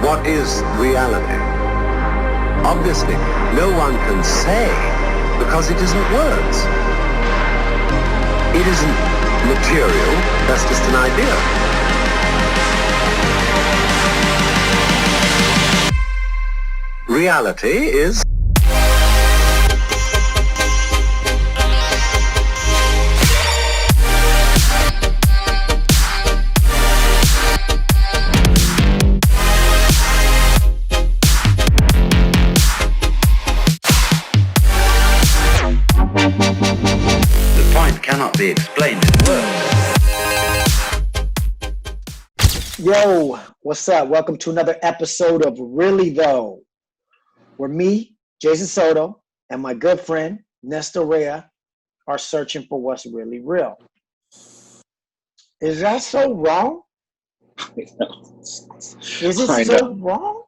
what is reality? Obviously, no one can say because it isn't words. It isn't material, that's just an idea. Reality is... cannot be explained in words. Yo, what's up? Welcome to another episode of Really Though, where me, Jason Soto, and my good friend, Nestor Rea, are searching for what's really real. Is that so wrong? Is it so wrong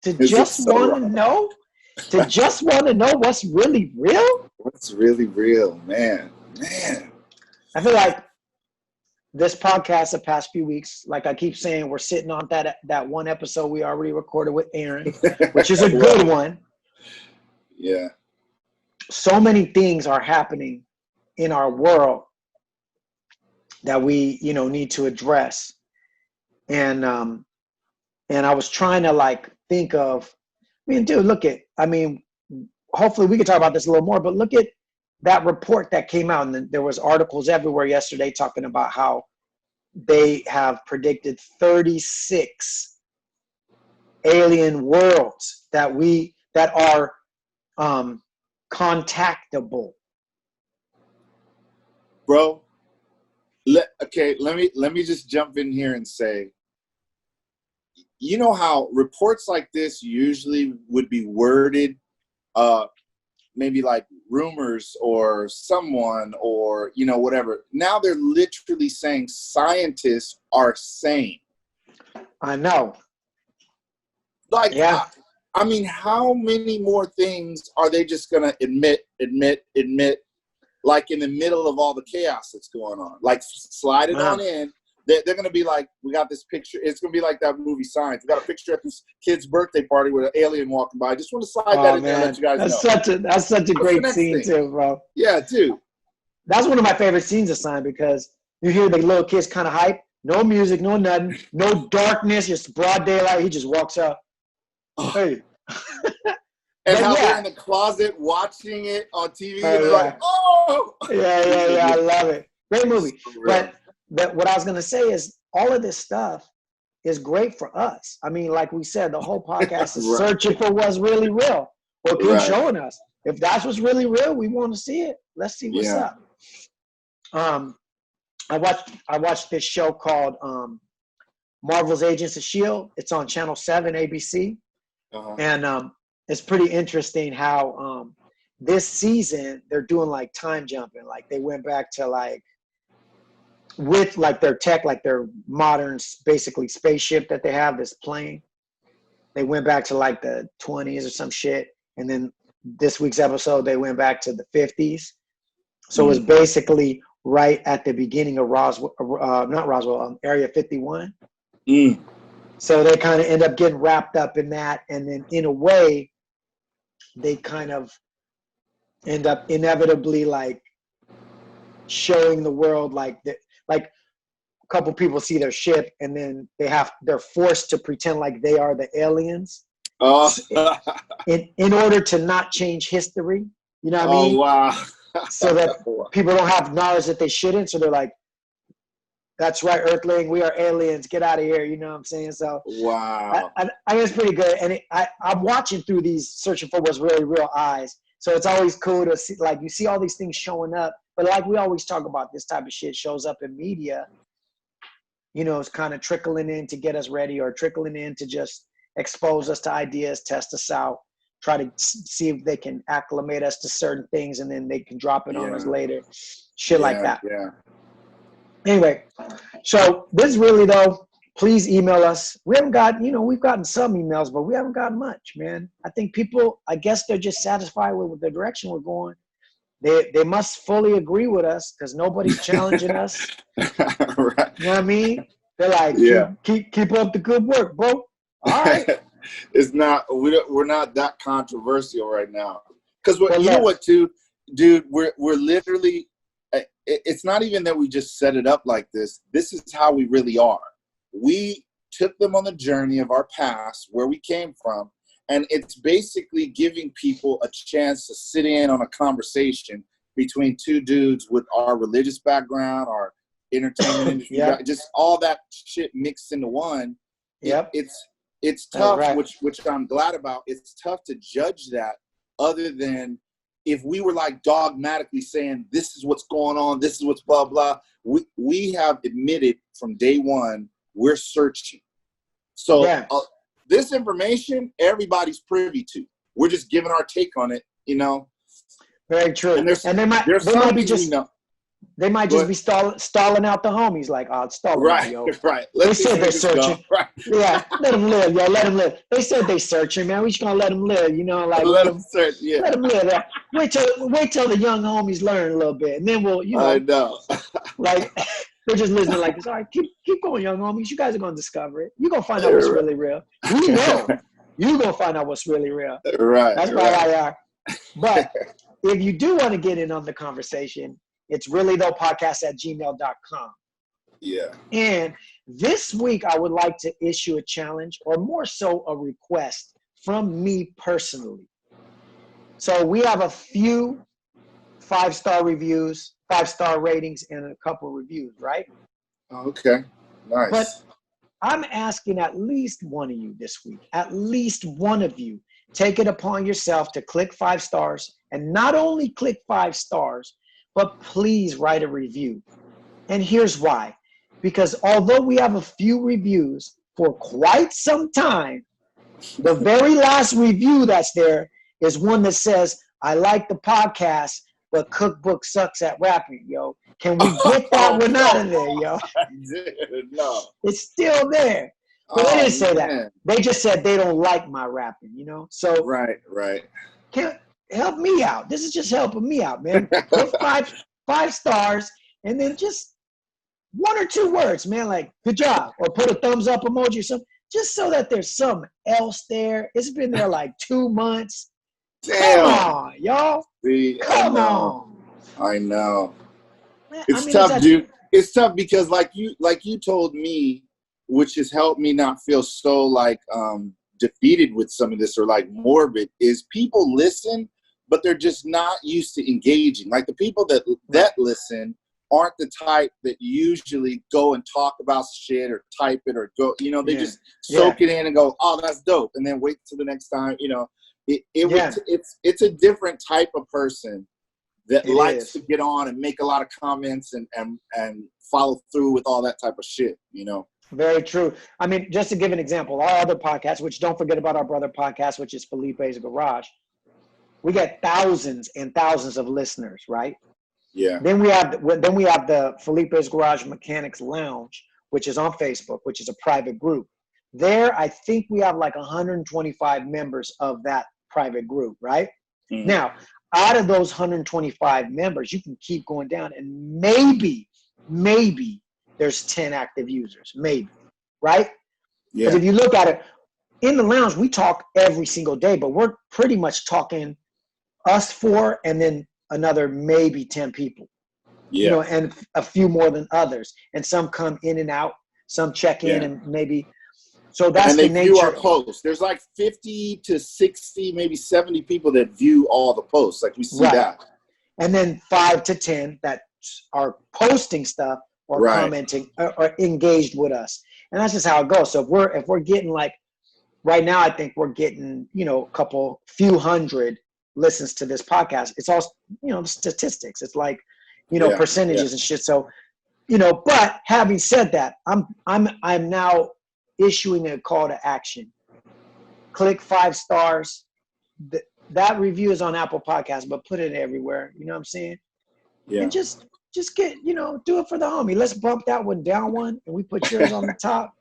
to just want to know? To just want to know what's really real? What's really real, man? I feel like this podcast the past few weeks, like I keep saying, we're sitting on that one episode we already recorded with Aaron, which is a good one. Yeah. So many things are happening in our world that we, need to address. And I was trying to think of, hopefully we can talk about this a little more, but look at that report that came out, and there was articles everywhere yesterday talking about how they have predicted 36 alien worlds that are contactable. Bro, let me just jump in here and say, you know how reports like this usually would be worded maybe like rumors or someone or, whatever. Now they're literally saying scientists are saying. I know. Yeah. I mean, how many more things are they just going to admit, like in the middle of all the chaos that's going on? Like, slide it on in. They're going to be like, we got this picture. It's going to be like that movie Science. We got a picture at this kid's birthday party with an alien walking by. I just want to slide that in there and let you guys know. That's such a great scene too, bro. Yeah, dude. That's one of my favorite scenes of Science because you hear the little kids kind of hype. No music, no nothing, no darkness, just broad daylight. He just walks up. Hey. And how they're in the closet watching it on TV. And they're like, oh! Yeah. I love it. Great movie. But what I was going to say is all of this stuff is great for us. I mean, like we said, the whole podcast is searching for what's really real. Well, keep showing us. If that's what's really real, we want to see it. Let's see what's up. I watched this show called Marvel's Agents of S.H.I.E.L.D. It's on Channel 7, ABC. And it's pretty interesting how this season they're doing like time jumping. Like they went back to with their tech, like their modern basically spaceship that they have, this plane. They went back to the 20s or some shit. And then this week's episode, they went back to the 50s. So it was basically right at the beginning of Area 51. So they kind of end up getting wrapped up in that. And then in a way, they kind of end up inevitably showing the world a couple people see their ship and then they're forced to pretend like they are the aliens. In order to not change history. You know what I mean? Oh, wow. So that people don't have knowledge that they shouldn't. So they're like, that's right, Earthling, we are aliens. Get out of here. You know what I'm saying? So wow. I think it's pretty good. And I'm watching through these searching for what's really real eyes. So it's always cool to see, you see all these things showing up. But we always talk about, this type of shit shows up in media. It's kind of trickling in to get us ready or trickling in to just expose us to ideas, test us out, try to see if they can acclimate us to certain things, and then they can drop it on us later. Shit like that. Yeah. Anyway, so this really though, please email us. We haven't got, we've gotten some emails, but we haven't gotten much, man. I think people, I guess they're just satisfied with the direction we're going. They must fully agree with us because nobody's challenging us. Right. You know what I mean? They're like, keep up the good work, bro. All right. It's not. We're not that controversial right now. Because you know what, too, dude. We're literally. It's not even that we just set it up like this. This is how we really are. We took them on the journey of our past, where we came from, and it's basically giving people a chance to sit in on a conversation between two dudes with our religious background, our entertainment industry, just all that shit mixed into one. Yep. It's tough, right. which I'm glad about. It's tough to judge that, other than if we were like dogmatically saying, this is what's going on, this is what's blah, blah. We have admitted from day one, we're searching. So this information, everybody's privy to. We're just giving our take on it, you know. Very true. And they might just be stalling out the homies, like, oh, it's stalling out, yo. Right. They said they're searching. Right. Yeah, let them live, yo. Let them live. They said they searching, man. We just gonna let them live, you know, like let them search. Yeah. Let them live. Wait till the young homies learn a little bit, and then we'll, you know. I know. Like they're just listening like this. All right, keep going, young homies. You guys are gonna discover it. You're gonna find out what's really real. We know you're gonna find out what's really real. Right. That's why I are. But if you do want to get in on the conversation, it's reallythoughpodcast@gmail.com. Yeah. And this week, I would like to issue a challenge, or more so a request from me personally. So we have a few 5-star reviews, 5-star ratings, and a couple reviews, right? Okay. Nice. But I'm asking at least one of you this week, at least one of you, take it upon yourself to click 5 stars, and not only click 5 stars, but please write a review. And here's why. Because although we have a few reviews for quite some time, the very last review that's there is one that says, I like the podcast, but Cookbook sucks at rapping, yo. Can we get that one out of there, yo? No. It's still there. But they didn't say that. They just said they don't like my rapping, you know? So Right. help me out. This is just helping me out, man. Put five stars, and then just 1 or 2 words, man, like good job, or put a thumbs up emoji or something, just so that there's something else there. It's been there like 2 months. Damn. Come on, y'all. See, Come on. I know. Man, it's tough, dude. It's tough because like you told me, which has helped me not feel so like defeated with some of this, or like morbid, is people listen, but they're just not used to engaging. Like the people that listen aren't the type that usually go and talk about shit or type it or go, you know, they just soak it in and go, oh, that's dope, and then wait till the next time, you know. It's a different type of person that likes to get on and make a lot of comments and follow through with all that type of shit, you know. Very true. I mean, just to give an example, our other podcast, which don't forget about our brother podcast, which is Felipe's Garage, we get thousands and thousands of listeners, right? Yeah. Then we have the Felipe's Garage Mechanics Lounge, which is on Facebook, which is a private group. There, I think we have like 125 members of that private group, right? Mm-hmm. Now, out of those 125 members, you can keep going down, and maybe there's 10 active users, maybe, right? Yeah. Because if you look at it, in the lounge, we talk every single day, but we're pretty much talking us 4 and then another maybe 10 people, you know, and a few more than others. And some come in and out, some check in and maybe. So that's the nature. And they view our posts. There's like 50 to 60, maybe 70 people that view all the posts. Like we see that. And then 5 to 10 that are posting stuff or commenting or engaged with us. And that's just how it goes. So if we're getting like, right now, I think we're getting, you know, few hundred listens to this podcast. It's all, you know, statistics. It's like, you know, percentages and shit. So, you know, but having said that, I'm now issuing a call to action. Click 5 stars. That review is on Apple Podcasts, but put it everywhere. You know what I'm saying? Yeah. And just get, you know, do it for the homie. Let's bump that one down one, and we put yours on the top.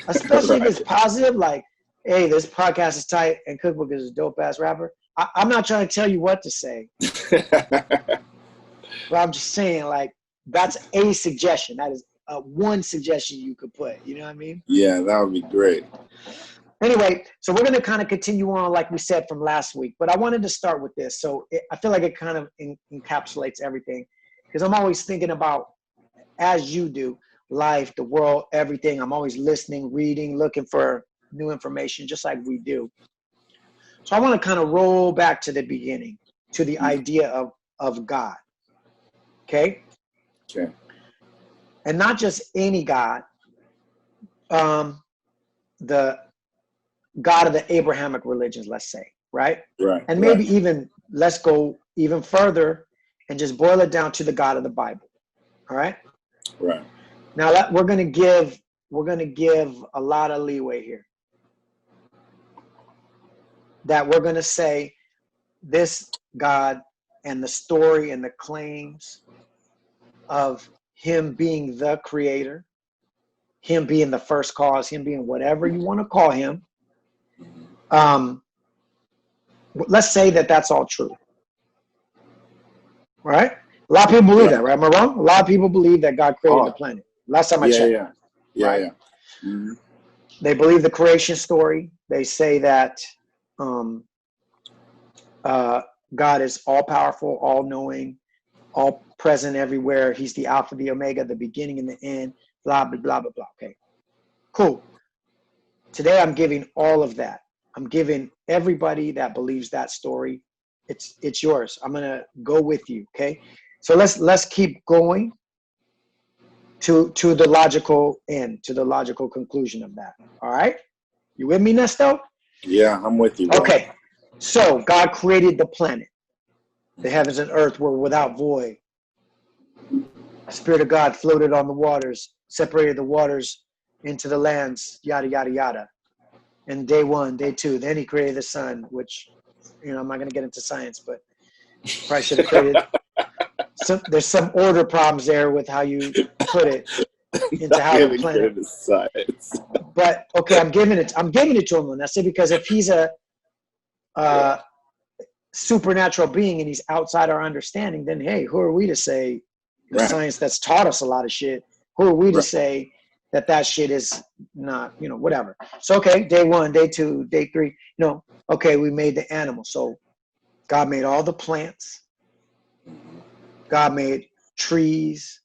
Especially if it's positive, like, hey, this podcast is tight and Cookbook is a dope ass rapper. I'm not trying to tell you what to say, but I'm just saying, like, that's a suggestion. That is one suggestion you could put. You know what I mean? Yeah, that would be great. Anyway, so we're going to kind of continue on like we said from last week, but I wanted to start with this. So I feel like it kind of encapsulates everything, because I'm always thinking about, as you do, life, the world, everything. I'm always listening, reading, looking for new information, just like we do. So I want to kind of roll back to the beginning, to the idea of God. Okay? Okay. And not just any God, the God of the Abrahamic religions, let's say, right? Right. And maybe even, let's go even further and just boil it down to the God of the Bible. All right? Right. Now we're going to give a lot of leeway here. That we're going to say this God and the story and the claims of him being the creator, him being the first cause, him being whatever you want to call him. Let's say that that's all true. Right? A lot of people believe that, right? Am I wrong? A lot of people believe that God created the planet. Last time I checked. Yeah. Mm-hmm. They believe the creation story. They say that God is all powerful, all knowing, all present everywhere. He's the Alpha, the Omega, the beginning and the end, blah, blah, blah, blah, blah. Okay, cool. Today I'm giving all of that. I'm giving everybody that believes that story. It's yours. I'm going to go with you. Okay. So let's keep going to the logical end, to the logical conclusion of that. All right. You with me, Nesto? Yeah, I'm with you, bro. Okay. So God created the planet. The heavens and earth were without void. The Spirit of God floated on the waters, separated the waters into the lands, yada, yada, yada. And day one, day two, then he created the sun, which, I'm not going to get into science, but probably should have created. There's some order problems there with how you put it into how the planet. Science. But okay, I'm giving it to him. And I say, because if he's a supernatural being and he's outside our understanding, then hey, who are we to say the science that's taught us a lot of shit? Who are we to say that shit is not, whatever. So, okay, day one, day two, day three, okay, we made the animal. So God made all the plants. God made trees.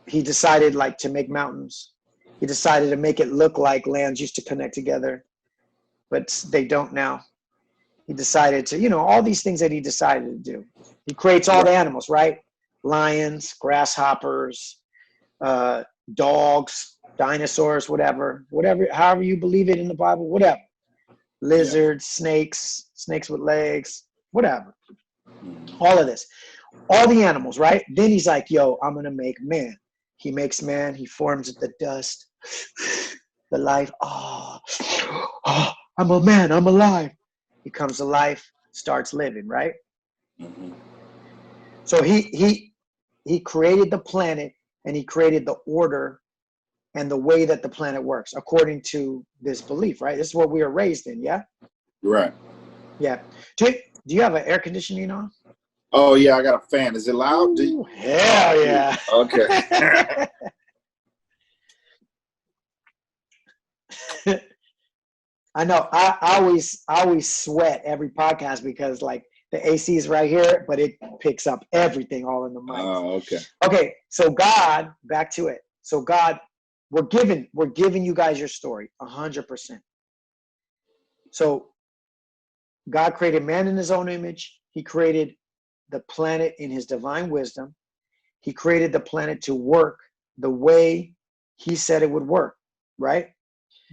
He decided to make mountains. He decided to make it look like lands used to connect together, but they don't now. He decided to, all these things that he decided to do. He creates all the animals, right? Lions, grasshoppers, dogs, dinosaurs, whatever, however you believe it in the Bible, whatever. Lizards, snakes with legs, whatever. All of this. All the animals, right? Then he's like, yo, I'm going to make man. He makes man. He forms the dust, the life. Oh, I'm a man. I'm alive. He comes to life, starts living, right? Mm-hmm. So he created the planet, and he created the order and the way that the planet works according to this belief, right? This is what we are raised in, yeah? Right. Yeah. Do you have an air conditioning on? Oh, yeah, I got a fan. Is it loud? Ooh, hell yeah. Okay. I know. I always sweat every podcast because the AC is right here, but it picks up everything all in the mic. Oh, okay. Okay, so God, back to it. So God, we're giving you guys your story 100%. So God created man in his own image. He created the planet in his divine wisdom. He created the planet to work the way he said it would work, right?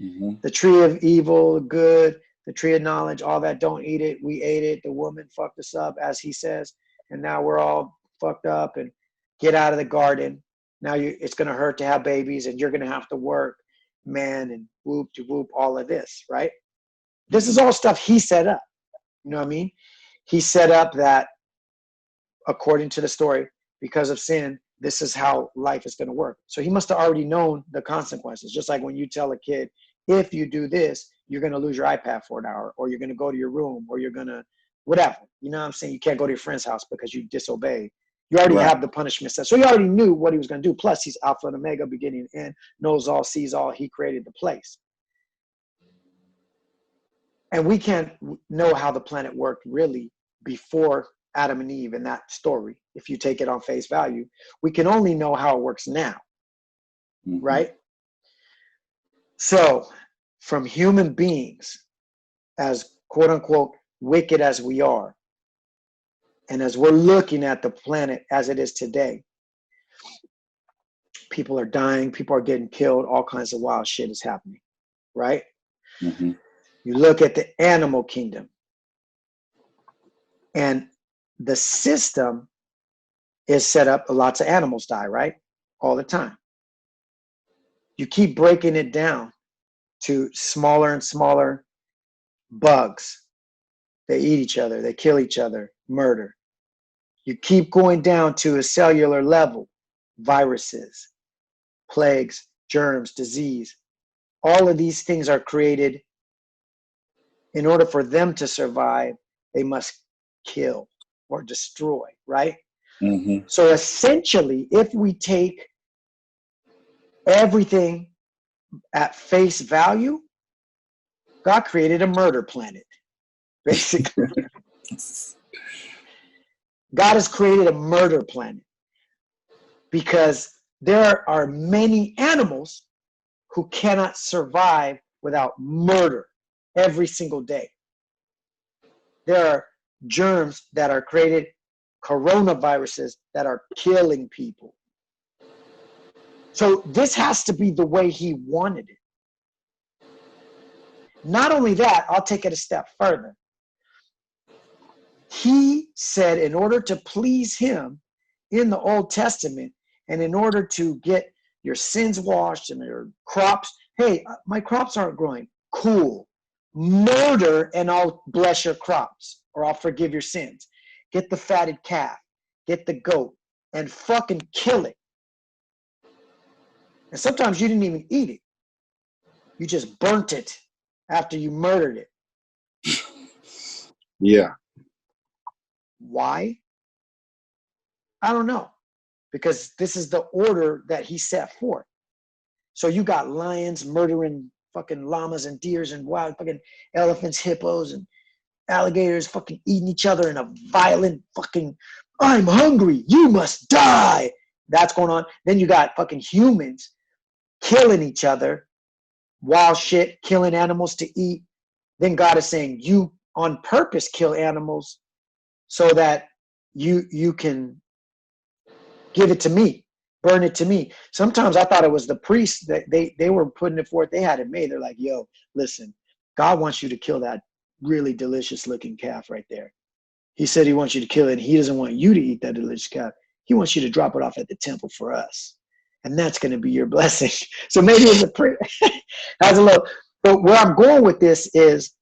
Mm-hmm. The tree of evil, good, the tree of knowledge, all that, don't eat it. We ate it. The woman fucked us up, as he says. And now we're all fucked up, and get out of the garden. Now it's going to hurt to have babies, and you're going to have to work, man, and whoop to whoop, all of this, right? This is all stuff he set up. You know what I mean? He set up that, according to the story, because of sin, this is how life is going to work. So he must have already known the consequences. Just like when you tell a kid, if you do this, you're going to lose your iPad for an hour, or you're going to go to your room, or you're going to whatever. You know what I'm saying? You can't go to your friend's house because you disobey. You already have the punishment set. So he already knew what he was going to do. Plus, he's Alpha and Omega, beginning and end, knows all, sees all. He created the place. And we can't know how the planet worked really before Adam and Eve in that story. If you take it on face value, we can only know how it works now, right? So from human beings, as quote unquote wicked as we are, and as we're looking at the planet as it is today, people are dying, people are getting killed, all kinds of wild shit is happening, right? You look at the animal kingdom, and the system is set up, lots of animals die, right? All the time. You keep breaking it down to smaller and smaller bugs. They eat each other, they kill each other, murder. You keep going down to a cellular level, viruses, plagues, germs, disease. All of these things are created. In order for them to survive, they must kill or destroy, right? So essentially, if we take everything at face value, God created a murder planet, basically. God has created a murder planet because there are many animals who cannot survive without murder every single day. There are germs that are created, coronaviruses that are killing people. So this has to be the way he wanted it. Not only that, I'll take it a step further. He said in order to please him in the Old Testament, and in order to get your sins washed and your crops, hey, my crops aren't growing. Cool. Murder and I'll bless your crops, or I'll forgive your sins. Get the fatted calf, get the goat, and fucking kill it. And sometimes you didn't even eat it. You just burnt it after you murdered it. Yeah. Why? I don't know. Because this is the order that he set forth. So you got lions murdering fucking llamas and deers and wild fucking elephants, hippos, and alligators fucking eating each other in a violent fucking, I'm hungry, you must die. That's going on. Then you got fucking humans killing each other, wild shit, killing animals to eat. Then God is saying, you on purpose kill animals so that you can give it to me, burn it to me. Sometimes I thought it was the priests that they were putting it forth. They had it made. They're like, yo, listen, God wants you to kill that really delicious looking calf right there. He said he wants you to kill it. And he doesn't want you to eat that delicious calf. He wants you to drop it off at the temple for us. And that's going to be your blessing. So maybe it's a prayer. That's a little, but where I'm going with this is,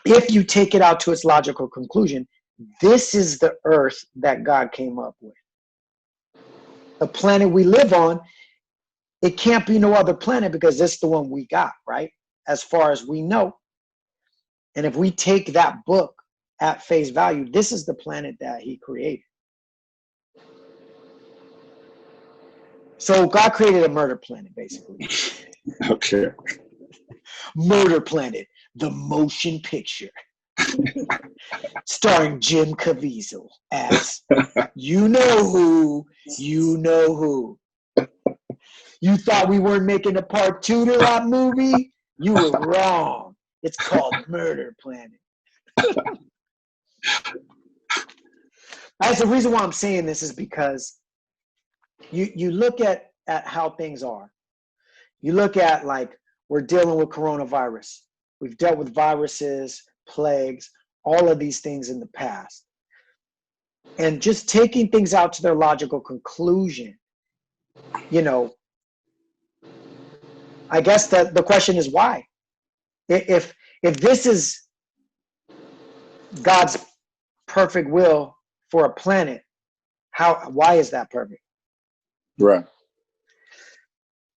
if you take it out to its logical conclusion, this is the earth that God came up with. The planet we live on, it can't be no other planet because it's the one we got, right? As far as we know. And if we take that book at face value, this is the planet that he created. So God created a murder planet, basically. Okay. Murder Planet, the motion picture. Starring Jim Caviezel as you know who. You thought we weren't making a part 2 to that movie? You were wrong. It's called Murder Planet. That's the reason why I'm saying this, is because you look at how things are. You look at, like, we're dealing with coronavirus. We've dealt with viruses, plagues, all of these things in the past. And just taking things out to their logical conclusion, you know, I guess that the question is why? If this is God's perfect will for a planet, why is that perfect? Right.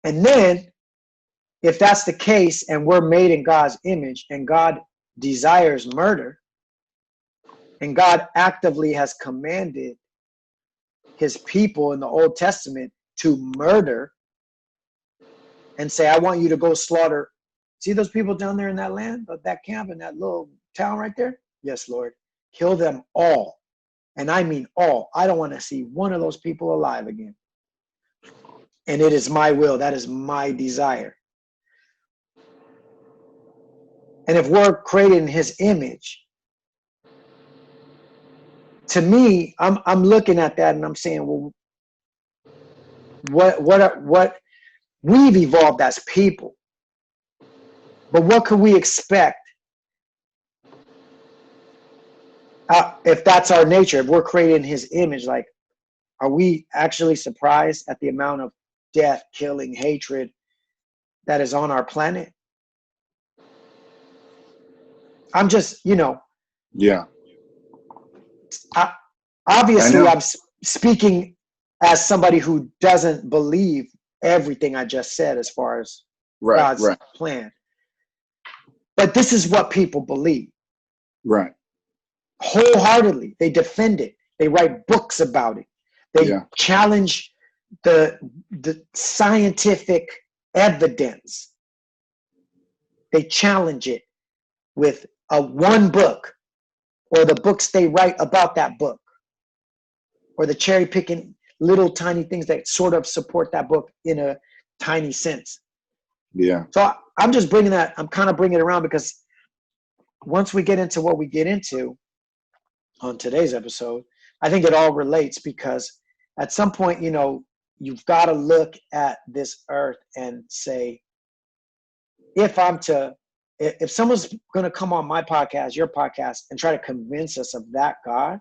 And then, if that's the case, and we're made in God's image, and God desires murder, and God actively has commanded his people in the Old Testament to murder and say, I want you to go slaughter See those people down there in that land, that camp, in that little town right there? Yes, Lord. Kill them all. And I mean all. I don't want to see one of those people alive again. And it is my will. That is my desire. And if we're created in his image, to me, I'm looking at that and I'm saying, well, what we've evolved as people, but what could we expect if that's our nature? If we're created in his image, like, are we actually surprised at the amount of death, killing, hatred that is on our planet? I'm just, Yeah. Obviously, I'm speaking as somebody who doesn't believe everything I just said as far as God's plan. But this is what people believe. Right. Wholeheartedly. They defend it. They write books about it. They challenge the scientific evidence. They challenge it with one book, or the books they write about that book, or the cherry picking little tiny things that sort of support that book in a tiny sense. Yeah. So I'm just bringing that, I'm kind of bringing it around because once we get into what we get into on today's episode, I think it all relates, because at some point, you've got to look at this earth and say, if someone's going to come on my podcast, your podcast, and try to convince us of that God,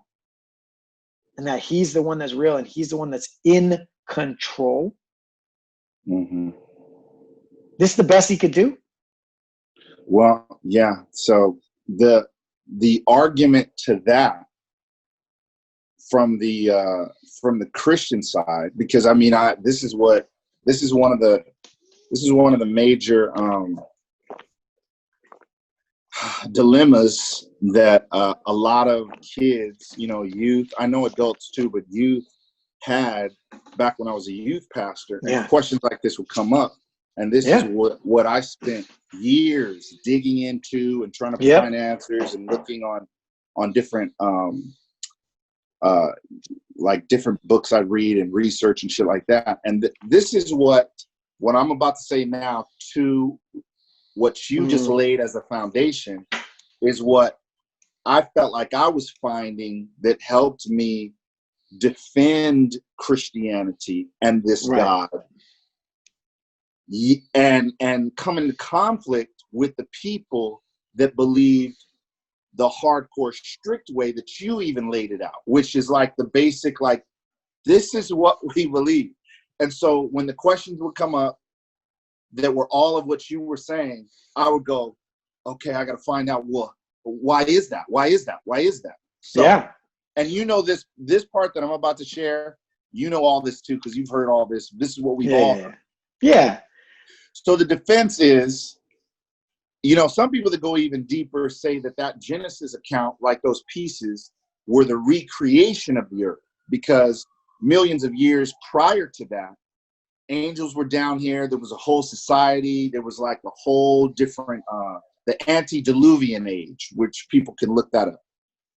and that he's the one that's real and he's the one that's in control, this is the best he could do? Well, yeah. So the argument to that from the Christian side, because I mean, this is one of the major dilemmas that a lot of kids, youth, I know adults too, but youth had back when I was a youth pastor, and questions like this would come up. And this is what I spent years digging into and trying to find answers and looking on different like different books I read and research and shit like that. And this is what I'm about to say now, to what you just laid as a foundation, is what I felt like I was finding that helped me defend Christianity and this God, and come into conflict with the people that believed the hardcore strict way that you even laid it out, which is like the basic, like, this is what we believe. And so when the questions would come up that were all of what you were saying, I would go, okay, I got to find out why is that? Why is that? Why is that? So, and this part that I'm about to share, all this too, because you've heard all this. This is what we've all heard. Yeah. So the defense is, some people that go even deeper say that Genesis account, like those pieces, were the recreation of the earth, because millions of years prior to that, angels were down here. There was a whole society. There was like a whole different, the antediluvian age, which people can look that up.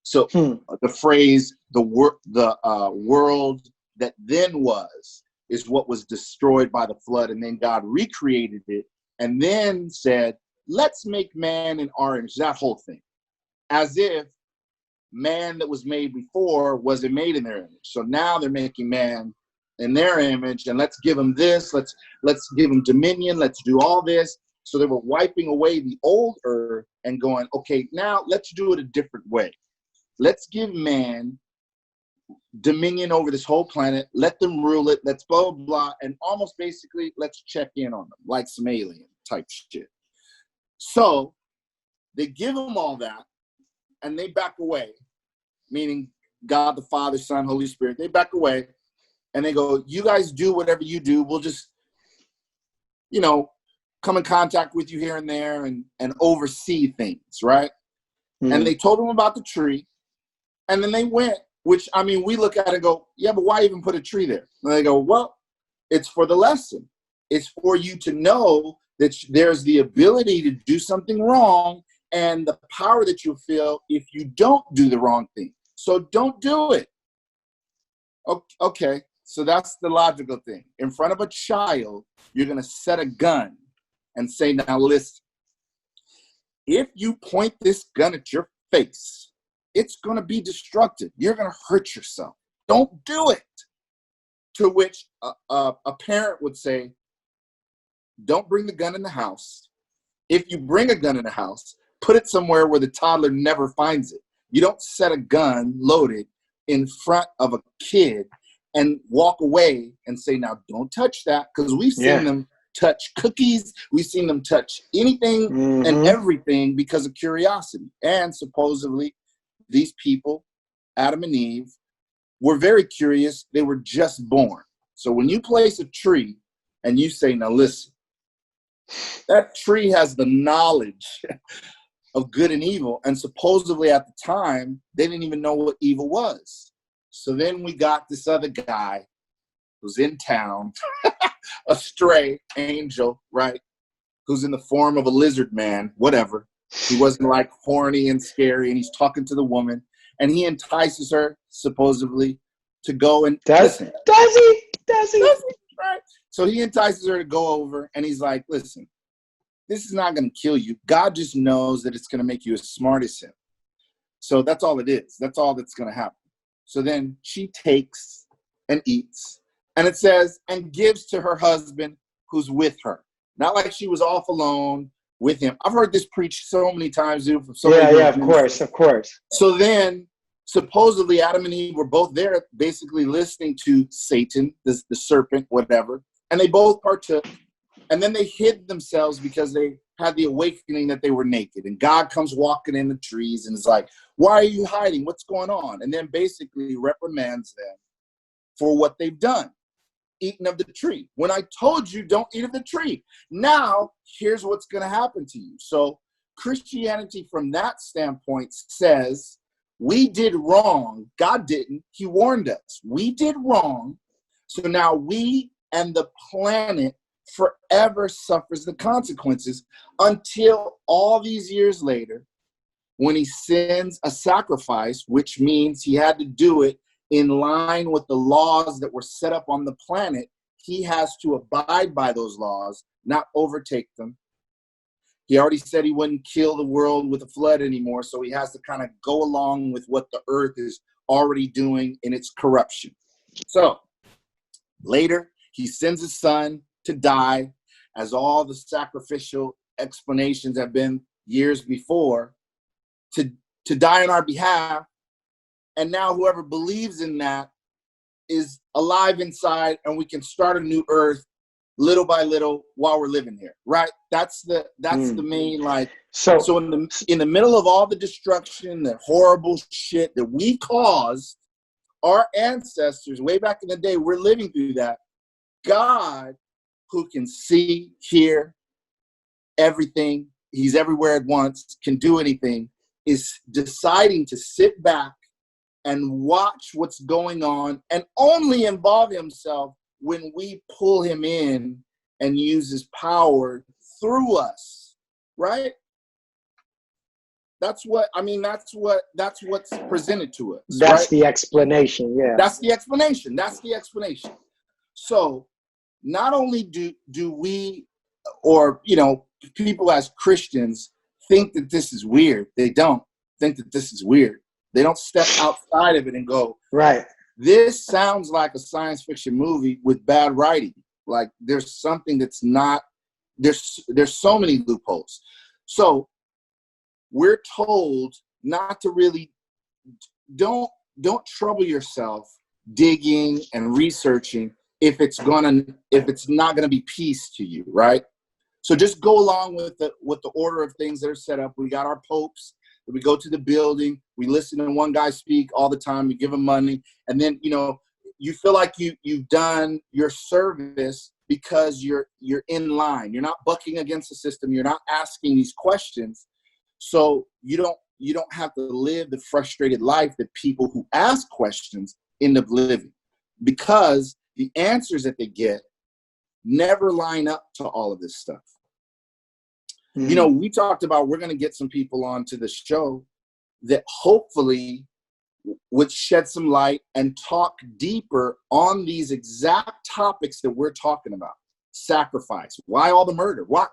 So the phrase, the world that then was, is what was destroyed by the flood. And then God recreated it and then said, let's make man in our image, that whole thing. As if man that was made before wasn't made in their image. So now they're making man in their image, and let's give them this, let's give them dominion, let's do all this. So they were wiping away the old earth and going, okay, now let's do it a different way. Let's give man dominion over this whole planet, let them rule it, let's blah, blah, blah, and almost basically let's check in on them, like some alien type shit. So they give them all that, and they back away, meaning God, the Father, Son, Holy Spirit. They back away, and they go, you guys do whatever you do. We'll just, come in contact with you here and there and oversee things, right? And they told them about the tree, and then they went, which, I mean, we look at it and go, yeah, but why even put a tree there? And they go, well, it's for the lesson. It's for you to know that there's the ability to do something wrong and the power that you feel if you don't do the wrong thing. So don't do it. Okay, so that's the logical thing. In front of a child, you're going to set a gun and say, now listen, if you point this gun at your face, it's going to be destructive. You're going to hurt yourself. Don't do it. To which a parent would say, don't bring the gun in the house. If you bring a gun in the house, put it somewhere where the toddler never finds it. You don't set a gun loaded in front of a kid and walk away and say, now don't touch that, because we've seen them touch cookies. We've seen them touch anything and everything because of curiosity. And supposedly these people, Adam and Eve, were very curious. They were just born. So when you place a tree and you say, now listen, that tree has the knowledge of good and evil. And supposedly at the time, they didn't even know what evil was. So then we got this other guy who's in town, a stray angel, right? Who's in the form of a lizard man, whatever. He wasn't like horny and scary, and he's talking to the woman, and he entices her, supposedly, to go and listen. Does he? Right? So he entices her to go over, and he's like, listen, this is not going to kill you. God just knows that it's going to make you as smart as him. So that's all it is. That's all that's going to happen. So then she takes and eats, and it says, and gives to her husband who's with her. Not like she was off alone with him. I've heard this preached so many times, dude. From so many of course. So then, supposedly, Adam and Eve were both there, basically listening to Satan, the serpent, whatever, and they both partook. And then they hid themselves because they had the awakening that they were naked. And God comes walking in the trees and is like, why are you hiding? What's going on? And then basically reprimands them for what they've done, eating of the tree. When I told you don't eat of the tree, now here's what's going to happen to you. So Christianity from that standpoint says we did wrong. God didn't. He warned us. We did wrong. So now we and the planet forever suffers the consequences until all these years later, when he sends a sacrifice, which means he had to do it in line with the laws that were set up on the planet. He has to abide by those laws, not overtake them. He already said he wouldn't kill the world with a flood anymore, so he has to kind of go along with what the earth is already doing in its corruption. So later, he sends his son to die, as all the sacrificial explanations have been years before, to die on our behalf. And now whoever believes in that is alive inside, and we can start a new earth little by little while we're living here, right? That's the main, like, so in the middle of all the destruction, the horrible shit that we caused, our ancestors way back in the day, we're living through that. God, who can see, hear everything, he's everywhere at once, can do anything, is deciding to sit back and watch what's going on and only involve himself when we pull him in and use his power through us, right? That's what's presented to us. That's right? the explanation, yeah. That's the explanation. So not only do we, or, people as Christians think that this is weird. They don't think that this is weird. They don't step outside of it and go, right, this sounds like a science fiction movie with bad writing. Like there's something that's not, there's so many loopholes. So we're told not to really, don't trouble yourself digging and researching if it's not gonna be peace to you, right? So just go along with the order of things that are set up. We got our popes. We go to the building. We listen to one guy speak all the time. We give him money, and then you feel like you've done your service because you're in line. You're not bucking against the system. You're not asking these questions, so you don't have to live the frustrated life that people who ask questions end up living, because the answers that they get never line up to all of this stuff. You know, we talked about we're going to get some people onto the show that hopefully would shed some light and talk deeper on these exact topics that we're talking about. Sacrifice. Why all the murder? Why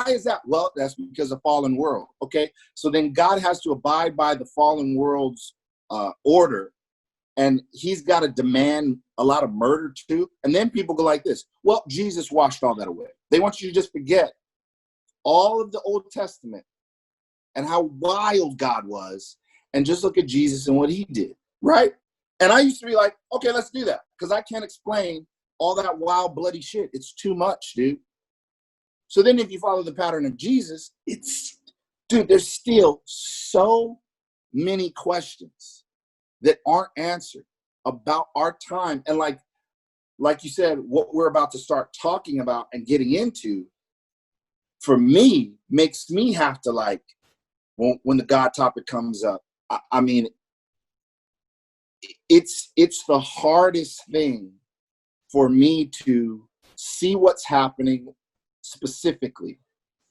is that? Well, that's because of fallen world. Okay. So then God has to abide by the fallen world's order, and he's got to demand a lot of murder too. And then people go like this, well, Jesus washed all that away. They want you to just forget all of the Old Testament and how wild God was, and just look at Jesus and what he did, right? And I used to be like, okay, let's do that, because I can't explain all that wild, bloody shit. It's too much, dude. So then if you follow the pattern of Jesus, there's still so many questions that aren't answered about our time. And like you said, what we're about to start talking about and getting into, for me, makes me have to, like, when the God topic comes up, I mean, it's the hardest thing for me to see what's happening specifically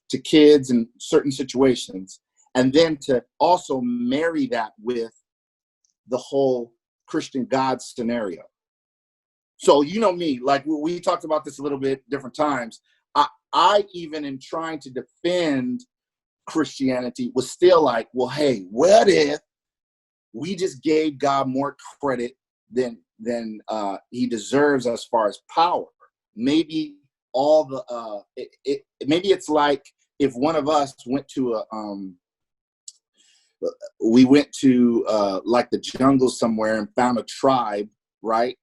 to kids in certain situations, and then to also marry that with the whole Christian God scenario. So, you know me, like we talked about this a little bit different times. I even in trying to defend Christianity was still like, well, hey, what if we just gave God more credit than he deserves as far as power? Maybe all the maybe it's like if one of us went to like the jungle somewhere and found a tribe, right?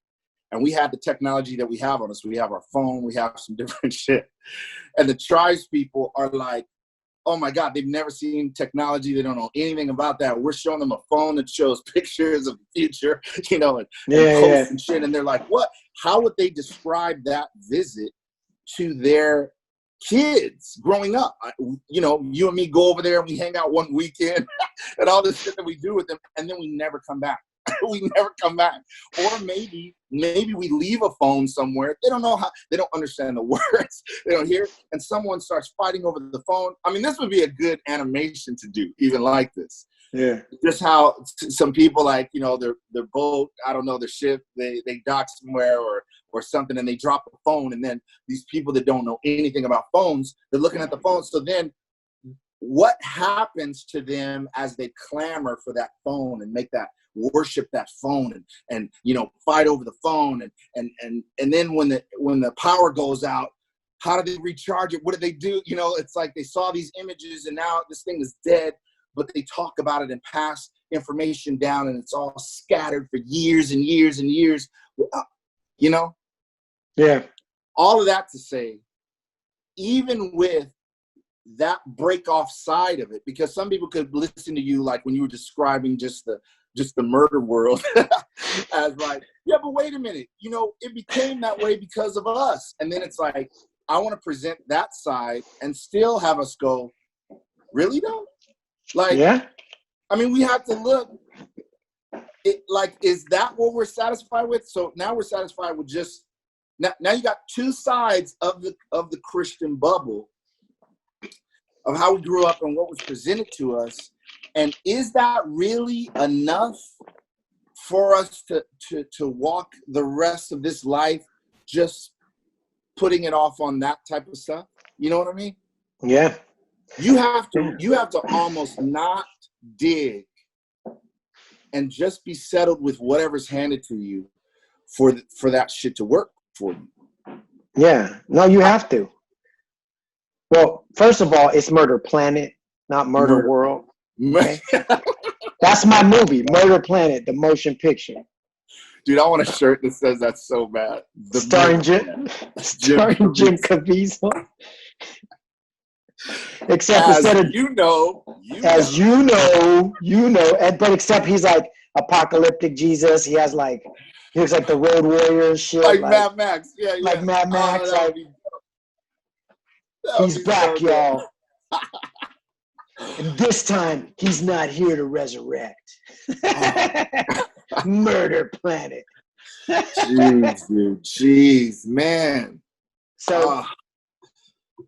And we had the technology that we have on us. We have our phone, we have some different shit. And the tribes people are like, oh my God, they've never seen technology. They don't know anything about that. We're showing them a phone that shows pictures of the future, you know, and posts and shit. And they're like, what? How would they describe that visit to their kids growing up? You know, you and me go over there and we hang out one weekend and all this shit that we do with them, and then we never come back. We never come back. Or maybe we leave a phone somewhere. They don't know how, they don't understand the words. They don't hear, and someone starts fighting over the phone. I mean, this would be a good animation to do, even like this. Yeah. Just how some people, like, you know, their boat, I don't know, their ship, they dock somewhere or something, and they drop a phone, and then these people that don't know anything about phones, they're looking at the phone. So then what happens to them as they clamor for that phone and make that worship that phone and you know, fight over the phone and then when the power goes out, how do they recharge it? What do they do? You know, it's like they saw these images and now this thing is dead, but they talk about it and pass information down, and it's all scattered for years and years and years. You know? Yeah. All of that to say, even with that break off side of it, because some people could listen to you like when you were describing just the murder world as like, yeah, but wait a minute, you know, it became that way because of us. And then it's like, I want to present that side and still have us go, really though? Like, yeah. I mean, we have to look, like, is that what we're satisfied with? So now we're satisfied with just, now you got two sides of the Christian bubble of how we grew up and what was presented to us. And is that really enough for us to walk the rest of this life just putting it off on that type of stuff? You know what I mean? Yeah. You have to almost not dig and just be settled with whatever's handed to you for that shit to work for you. Yeah. No, you have to. Well, first of all, it's Murder Planet, not Murder World. Okay? That's my movie, Murder Planet, the motion picture. Dude, I want a shirt that says that so bad. Starring Jim Caviezel. Except as instead of you know, but except he's like apocalyptic Jesus. He looks like the Road Warrior and shit. Like Mad Max. Yeah. Like Mad Max. He's back, so y'all. And this time, he's not here to resurrect. Murder Planet. Jeez, dude. Jeez, man. So,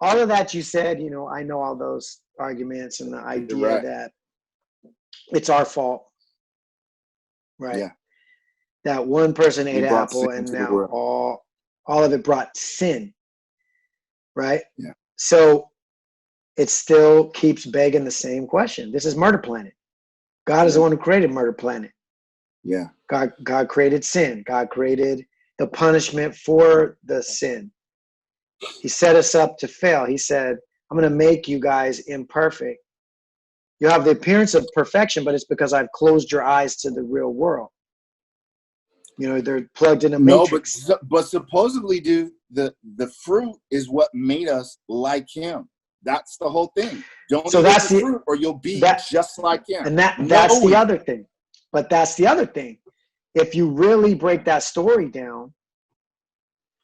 all of that you said, you know, I know all those arguments and the idea that it's our fault, right? Yeah. That one person ate an apple and to now all of it brought sin, right? Yeah. So it still keeps begging the same question. This is Murder Planet. God is the one who created Murder Planet. Yeah. God created sin. God created the punishment for the sin. He set us up to fail. He said, I'm going to make you guys imperfect. You have the appearance of perfection, but it's because I've closed your eyes to the real world. You know, they're plugged in a matrix. But supposedly, dude, the fruit is what made us like him. That's the whole thing. Don't eat the fruit or you'll be just like him. And that's the other thing. But that's the other thing. If you really break that story down,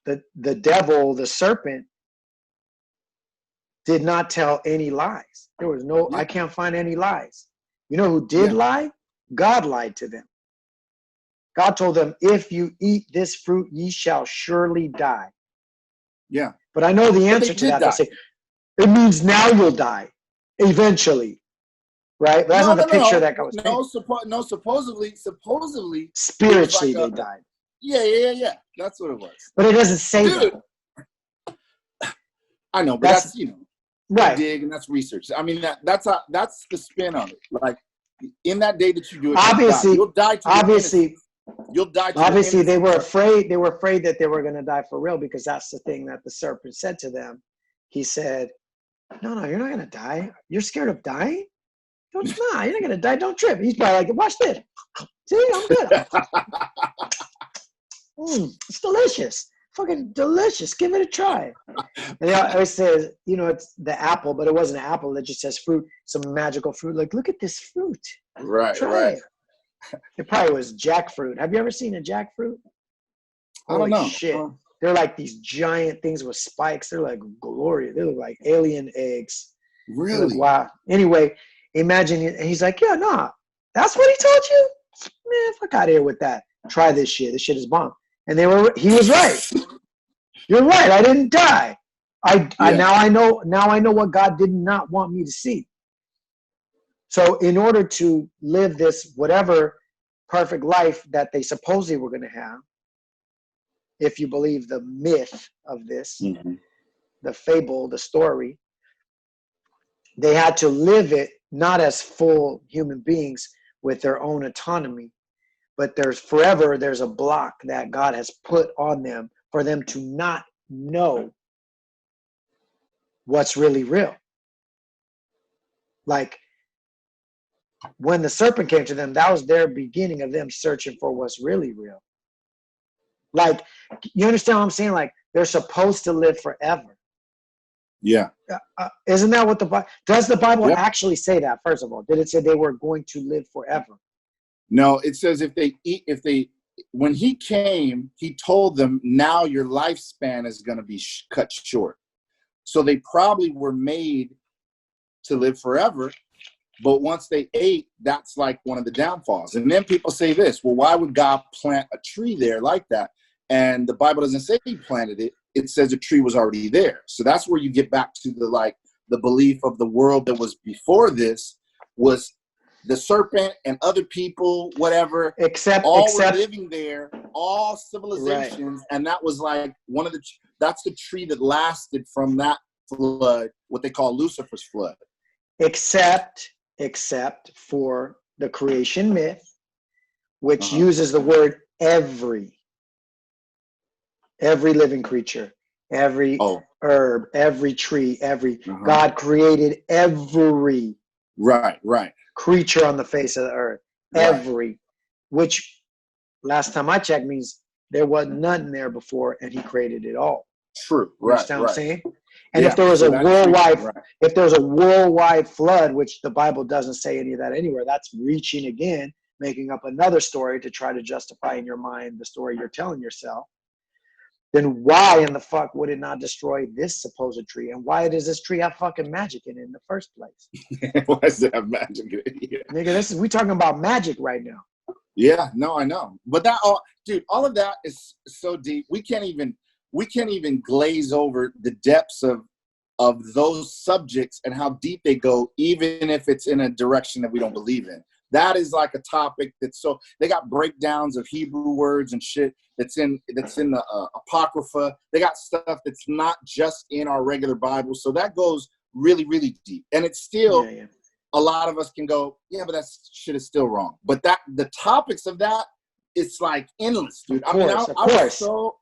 the devil, the serpent, did not tell any lies. There was no, I can't find any lies. You know who did lie? God lied to them. God told them, if you eat this fruit, ye shall surely die. Yeah. But I know the answer to that. They say, it means now you'll die, eventually. Right? But that's not the picture that God was painting. Supposedly. Spiritually, they died. Yeah. That's what it was. But it doesn't say that. I know, but that's you know, right? Dig, and that's research. I mean, that's the spin on it. Like in that day that you do it, obviously, you'll die. You'll die. Obviously, they were afraid. They were afraid that they were going to die for real, because that's the thing that the serpent said to them. He said, "No, you're not going to die. You're scared of dying? No, you're not going to die. Don't trip." He's probably like, "Watch this. See, I'm good. It's delicious. Fucking delicious. Give it a try." And it says, you know, it's the apple, but it wasn't an apple. It just says fruit, some magical fruit. Like, look at this fruit. Right. Try it. It probably was jackfruit. Have you ever seen a jackfruit? I don't know. Shit. They're like these giant things with spikes. They're like glorious. They look like alien eggs. Really? Like, wow. Anyway, imagine it. And he's like, yeah, nah. That's what he told you? Man, fuck out of here with that. Try this shit. This shit is bomb. And he was right. You're right. I didn't die. Now I know what God did not want me to see. So in order to live this whatever perfect life that they supposedly were going to have, if you believe the myth of this, the fable, the story, they had to live it not as full human beings with their own autonomy, but there's a block that God has put on them for them to not know what's really real. Like, when the serpent came to them, that was their beginning of them searching for what's really real. Like, you understand what I'm saying? Like, they're supposed to live forever. Yeah. Isn't that what does the Bible actually say that? First of all, did it say they were going to live forever? No, it says when he came, he told them, now your lifespan is going to be cut short. So they probably were made to live forever. But once they ate, that's like one of the downfalls. And then people say this, well, why would God plant a tree there like that? And the Bible doesn't say he planted it. It says a tree was already there. So that's where you get back to the belief of the world that was before this was the serpent and other people, whatever, all were living there, all civilizations. Right. And that was like that's the tree that lasted from that flood, what they call Lucifer's flood. Except for the creation myth, which uses the word every living creature, every herb, every tree, God created every creature on the face of the earth, which last time I checked means there wasn't nothing there before, and he created it all. True. You understand what I'm saying? And if there was if there's a worldwide flood, which the Bible doesn't say any of that anywhere, that's reaching again, making up another story to try to justify in your mind the story you're telling yourself. Then why in the fuck would it not destroy this supposed tree? And why does this tree have fucking magic in it in the first place? Why does it have magic in it? Yeah. Nigga, we talking about magic right now. Yeah, no, I know. But all of that is so deep. We can't even glaze over the depths of those subjects and how deep they go, even if it's in a direction that we don't believe in. That is like a topic that's so, they got breakdowns of Hebrew words and shit that's in the Apocrypha. They got stuff that's not just in our regular Bible. So that goes really, really deep. And it's still, a lot of us can go, yeah, but that shit is still wrong. But that the topics of that, it's like endless, dude. I was so,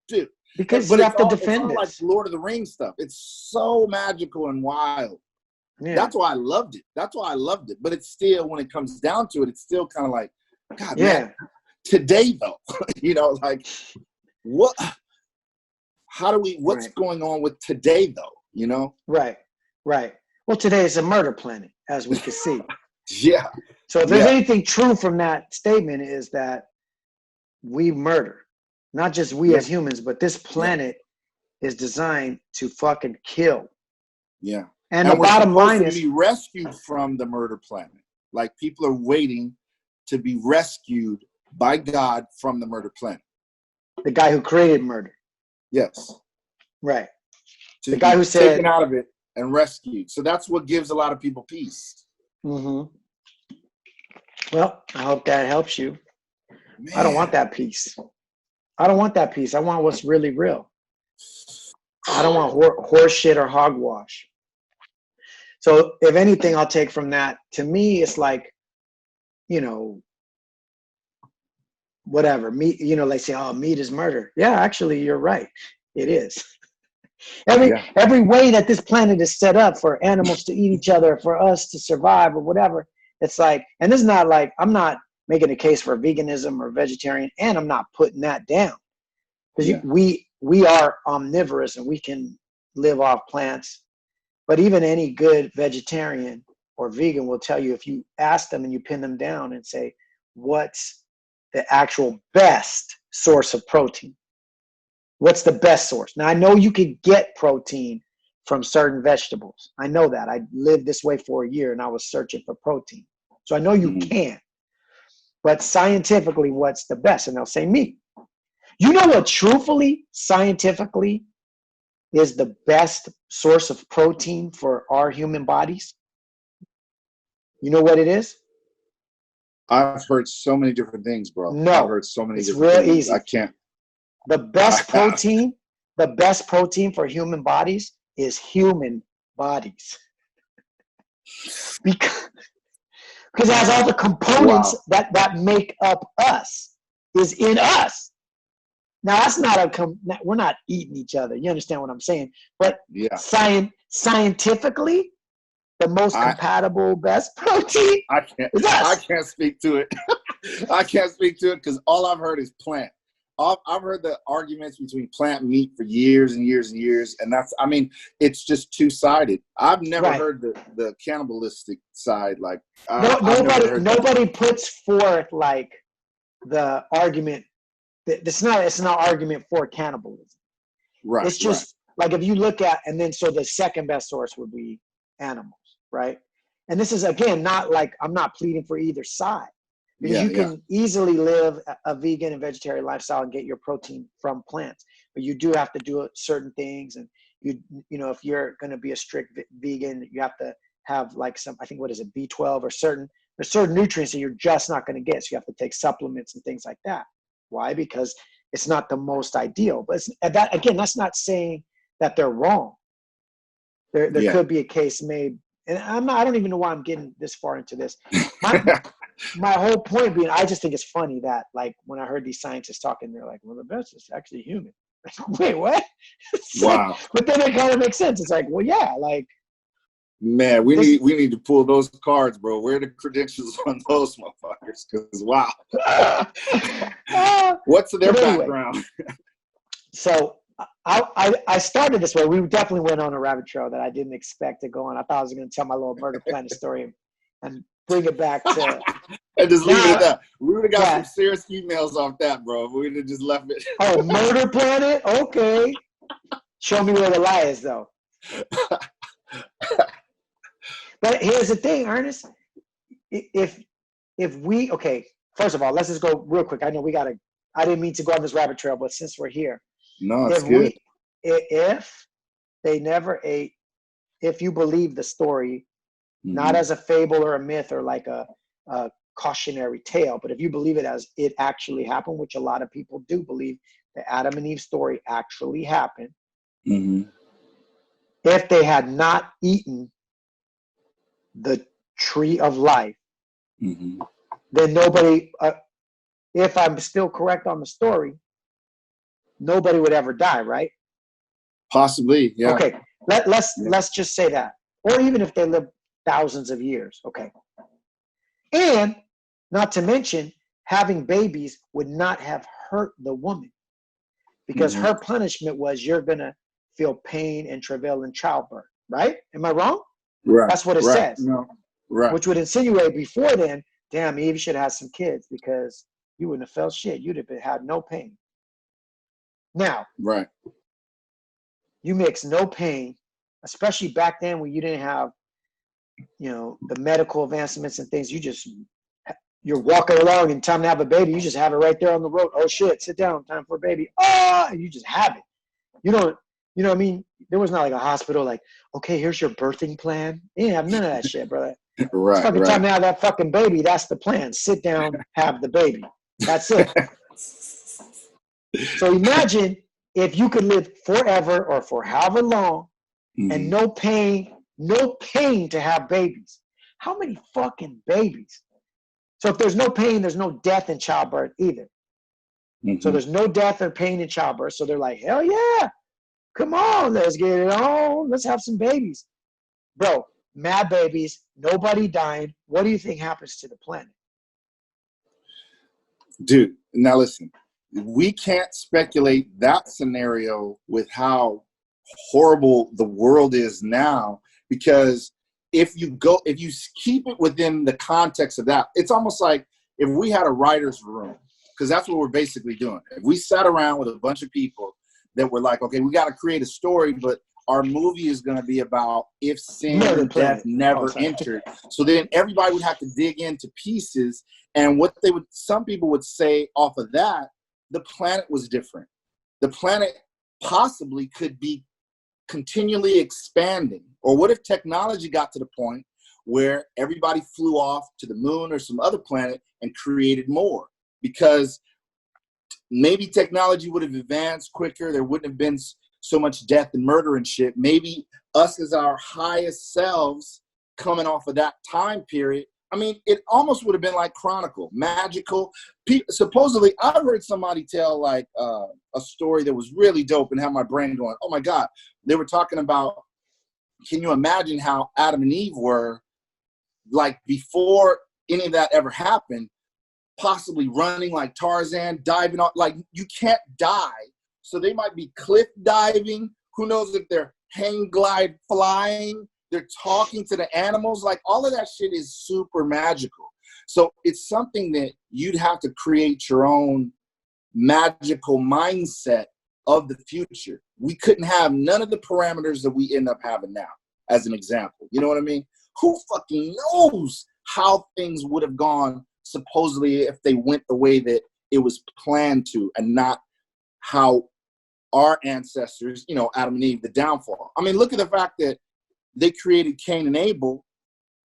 dude. Because you have to defend it. It's all like Lord of the Rings stuff. It's so magical and wild. Yeah. That's why I loved it. But it's still, when it comes down to it, it's still kind of like, God, man, today though, like what? How do we? What's going on with today though? Right. Well, today is a murder planet, as we can see. Yeah. So if there's anything true from that statement, is that we murder. Not just we as humans, but this planet is designed to fucking kill. Yeah. And the bottom line is to be rescued from the murder planet. Like, people are waiting to be rescued by God from the murder planet. The guy who created murder. Yes. Right. The guy who said taken out of it and rescued. So that's what gives a lot of people peace. Mm-hmm. Well, I hope that helps you. Man. I don't want that peace. I want what's really real. I don't want horse shit or hogwash. So if anything, I'll take from that. To me, it's like, whatever. Meat, they say, oh, meat is murder. Yeah, actually, you're right. It is. Every way that this planet is set up for animals to eat each other, for us to survive or whatever, it's like, and this is not like, I'm not making a case for veganism or vegetarian, and I'm not putting that down. Because we are omnivorous and we can live off plants. But even any good vegetarian or vegan will tell you, if you ask them and you pin them down and say, what's the actual best source of protein? What's the best source? Now, I know you can get protein from certain vegetables. I know that. I lived this way for a year and I was searching for protein. So I know you can. But scientifically, what's the best? And they'll say meat. You know what, truthfully, scientifically, is the best source of protein for our human bodies? You know what it is? I've heard so many different things, bro. No, I've heard so many it's different real things. easy. I can't. The best protein for human bodies is human bodies. Because it has all the components that make up us, is in us. Now, that's not we're not eating each other. You understand what I'm saying? But scientifically, the most compatible, best protein is us. I can't speak to it. I can't speak to it because all I've heard is plant. I've heard the arguments between plant and meat for years and years and years. And it's just two-sided. I've never heard the cannibalistic side. Like, nobody puts forth like the argument. It's not an argument for cannibalism. Right. It's just like, if you look at, and then so the second best source would be animals, right? And this is, again, not like I'm not pleading for either side, because you can easily live a vegan and vegetarian lifestyle and get your protein from plants, but you do have to do certain things. And if you're going to be a strict vegan, you have to have like some, I think, what is it, B12 or there's certain nutrients that you're just not going to get. So you have to take supplements and things like that. Why? Because it's not the most ideal. But that's not saying that they're wrong. There could be a case made, and I don't even know why I'm getting this far into this. My whole point being, I just think it's funny that, like, when I heard these scientists talking, they're like, well, the best is actually human. Wait, what? Wow. But then it kind of makes sense. It's like, well, yeah, like, man, we need to pull those cards, bro. Where are the credentials on those motherfuckers? Because wow. What's their background? So I started this way. We definitely went on a rabbit trail that I didn't expect to go on. I thought I was going to tell my little murder planet story and bring it back to. And just leave it at that. We would have got some serious emails off that, bro. We'd have just left it. Oh, murder planet? Okay. Show me where the lie is, though. But here's the thing, Ernest. If we, first of all, let's just go real quick. I know I didn't mean to go on this rabbit trail, but since we're here. No, it's good. If they never ate, if you believe the story, not Mm-hmm. as a fable or a myth or like a cautionary tale, but if you believe it as it actually happened, which a lot of people do believe, the Adam and Eve story actually happened. Mm-hmm. If they had not eaten the tree of life, Mm-hmm. then nobody, if I'm still correct on the story, nobody would ever die, right? Possibly, yeah. Okay, let's just say that. Or even if they live thousands of years, okay. And not to mention, having babies would not have hurt the woman, because Mm-hmm. her punishment was you're going to feel pain and travail in childbirth, right? Am I wrong? Right. That's what it Right. says. No. Right. Which would insinuate before then, damn, Eve should have some kids because you wouldn't have felt shit. You'd have had no pain. Now, Right. you mix no pain, especially back then when you didn't have, the medical advancements and things. You're walking along and time to have a baby. You just have it right there on the road. Oh shit, sit down, time for a baby. And you just have it. You know what I mean? There was not like a hospital like, okay, here's your birthing plan. You didn't have none of that shit, brother. Right. It's fucking Right. time to have that fucking baby. That's the plan. Sit down, have the baby. That's it. So imagine if you could live forever or for however long and no pain to have babies. How many fucking babies? So if there's no pain, there's no death in childbirth either. Mm-hmm. So there's no death or pain in childbirth. So they're like, hell yeah, come on, let's get it on. Let's have some babies. Bro, mad babies, nobody dying. What do you think happens to the planet? Dude, now listen, we can't speculate that scenario with how horrible the world is now, because if you keep it within the context of that, it's almost like if we had a writer's room, because that's what we're basically doing. If we sat around with a bunch of people that were like, okay, we got to create a story, but our movie is going to be about if sin and death never entered. So then everybody would have to dig into pieces. And some people would say off of that, the planet was different. The planet possibly could be continually expanding. Or what if technology got to the point where everybody flew off to the moon or some other planet and created more? Because maybe technology would have advanced quicker. There wouldn't have been so much death and murder and shit. Maybe us as our highest selves coming off of that time period. I mean, it almost would have been like Chronicle, magical. Supposedly, I've heard somebody tell like a story that was really dope and had my brain going, oh my God. They were talking about, can you imagine how Adam and Eve were like before any of that ever happened, possibly running like Tarzan, diving on, like you can't die. So they might be cliff diving. Who knows if they're hang glide flying, they're talking to the animals. Like all of that shit is super magical. So it's something that you'd have to create your own magical mindset of the future. We couldn't have none of the parameters that we end up having now, as an example. You know what I mean? Who fucking knows how things would have gone supposedly if they went the way that it was planned to, and not how our ancestors, Adam and Eve, the downfall. I mean, look at the fact that they created Cain and Abel,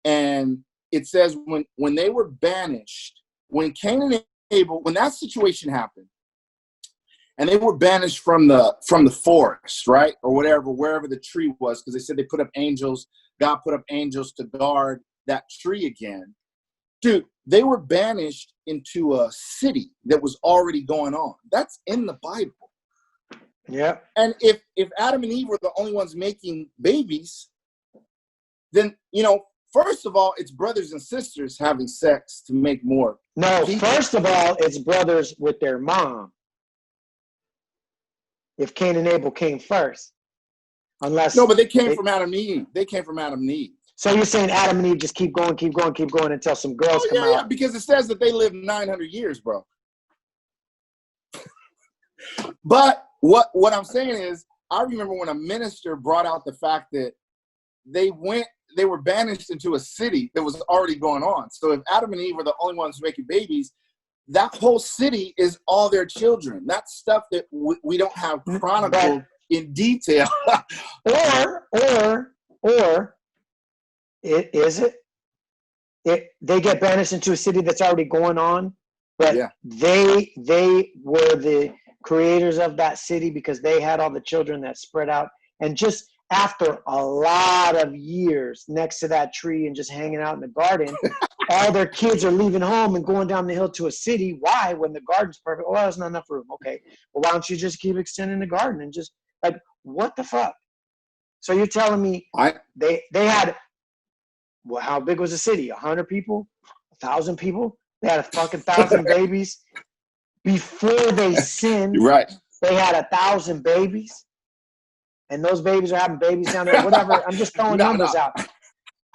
and it says when they were banished, when Cain and Abel, when that situation happened, and they were banished from the forest, right, or whatever, wherever the tree was, because they said they put up angels. God put up angels to guard that tree again. Dude, they were banished into a city that was already going on. That's in the Bible. Yeah. And if Adam and Eve were the only ones making babies, then, first of all, it's brothers and sisters having sex to make more. No, people. First of all, it's brothers with their mom. If Cain and Abel came first. No, but they came from Adam and Eve. They came from Adam and Eve. So you're saying Adam and Eve just keep going until some girls come out? Yeah, because it says that they lived 900 years, bro. But what I'm saying is, I remember when a minister brought out the fact that they were banished into a city that was already going on. So if Adam and Eve were the only ones making babies, that whole city is all their children. That's stuff that we don't have chronicled in detail. or they get banished into a city that's already going on, but Yeah. they were the creators of that city because they had all the children that spread out, and just after a lot of years next to that tree and just hanging out in the garden, all their kids are leaving home and going down the hill to a city. Why? When the garden's perfect. Oh, there's not enough room. Okay, well, why don't you just keep extending the garden and just like, what the fuck? So you're telling me they had, well, how big was the city? 100 people? 1,000 people? They had a fucking 1,000 babies. Before they sinned, Right. they had 1,000 babies. And those babies are having babies down there, whatever. I'm just throwing numbers out. Do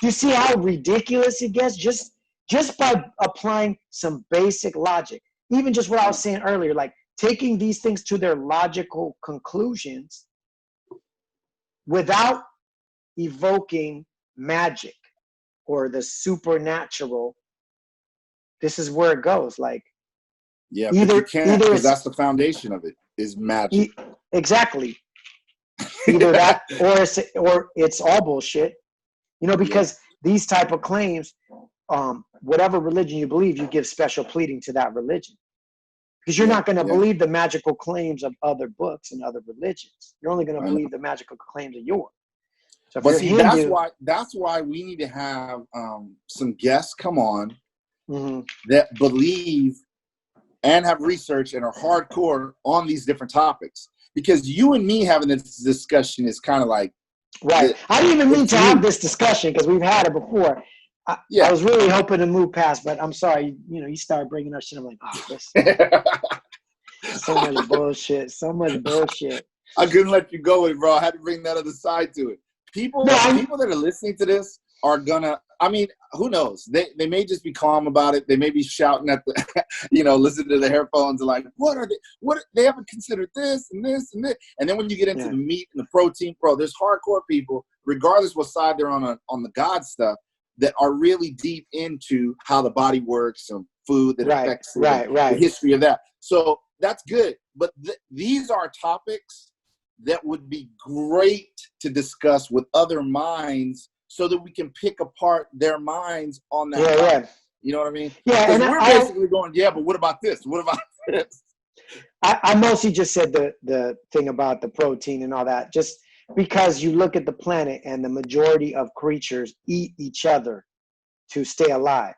you see how ridiculous it gets? Just by applying some basic logic. Even just what I was saying earlier, like taking these things to their logical conclusions without evoking magic or the supernatural. This is where it goes. Like, yeah, but you can't, because that's the foundation of it, is magic. Exactly. Either that or it's all bullshit. You know, because these type of claims, whatever religion you believe, you give special pleading to that religion. Because you're not going to believe the magical claims of other books and other religions. You're only going to believe the magical claims of yours. So if but you're see, Hindu, that's why we need to have some guests come on that believe and have research and are hardcore on these different topics. Because you and me having this discussion is kind of like, right. I didn't even mean to have this discussion because we've had it before. I was really hoping to move past, but I'm sorry. You started bringing up shit. I'm like, oh, this so much bullshit. So much bullshit. I couldn't let you go with it, bro. I had to bring that other side to it. People that are listening to this are gonna, I mean, who knows? They may just be calm about it. They may be shouting at the, listening to the headphones and like, they haven't considered this and this and this. And then when you get into the meat and the protein, bro, there's hardcore people, regardless what side they're on the God stuff, that are really deep into how the body works and food that affects the history of that. So that's good. But these are topics that would be great to discuss with other minds so that we can pick apart their minds on that. Yeah. You know what I mean? Yeah. Because we're basically going, but what about this? What about this? I mostly just said the thing about the protein and all that, just because you look at the planet and the majority of creatures eat each other to stay alive.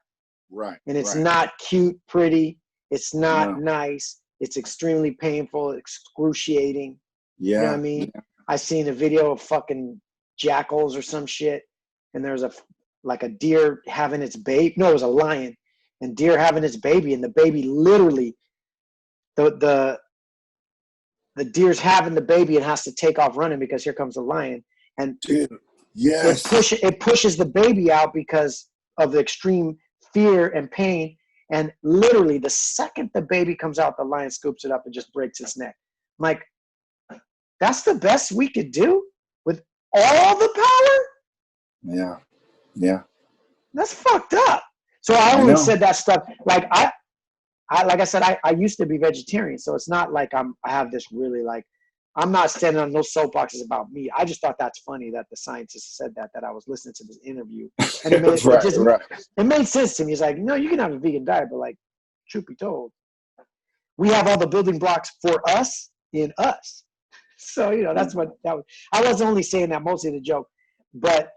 Right. And it's not cute, pretty. It's not nice. It's extremely painful, excruciating. Yeah. You know what I mean? Yeah. I seen a video of fucking jackals or some shit, and there's a deer having its baby. No, it was a lion, and deer having its baby, and the baby literally, the deer's having the baby and has to take off running because here comes the lion, and it pushes the baby out because of the extreme fear and pain, and literally the second the baby comes out, the lion scoops it up and just breaks its neck. I'm like, that's the best we could do with all the power? Yeah. That's fucked up. So I only said that stuff. Like like I said, I used to be vegetarian, so it's not like I have this really I'm not standing on no soapboxes about meat. I just thought that's funny that the scientist said that I was listening to this interview. And it made sense to me. It's like, no, you can have a vegan diet, but like, truth be told, we have all the building blocks for us in us. So, that's what that was. I was only saying that mostly the joke, but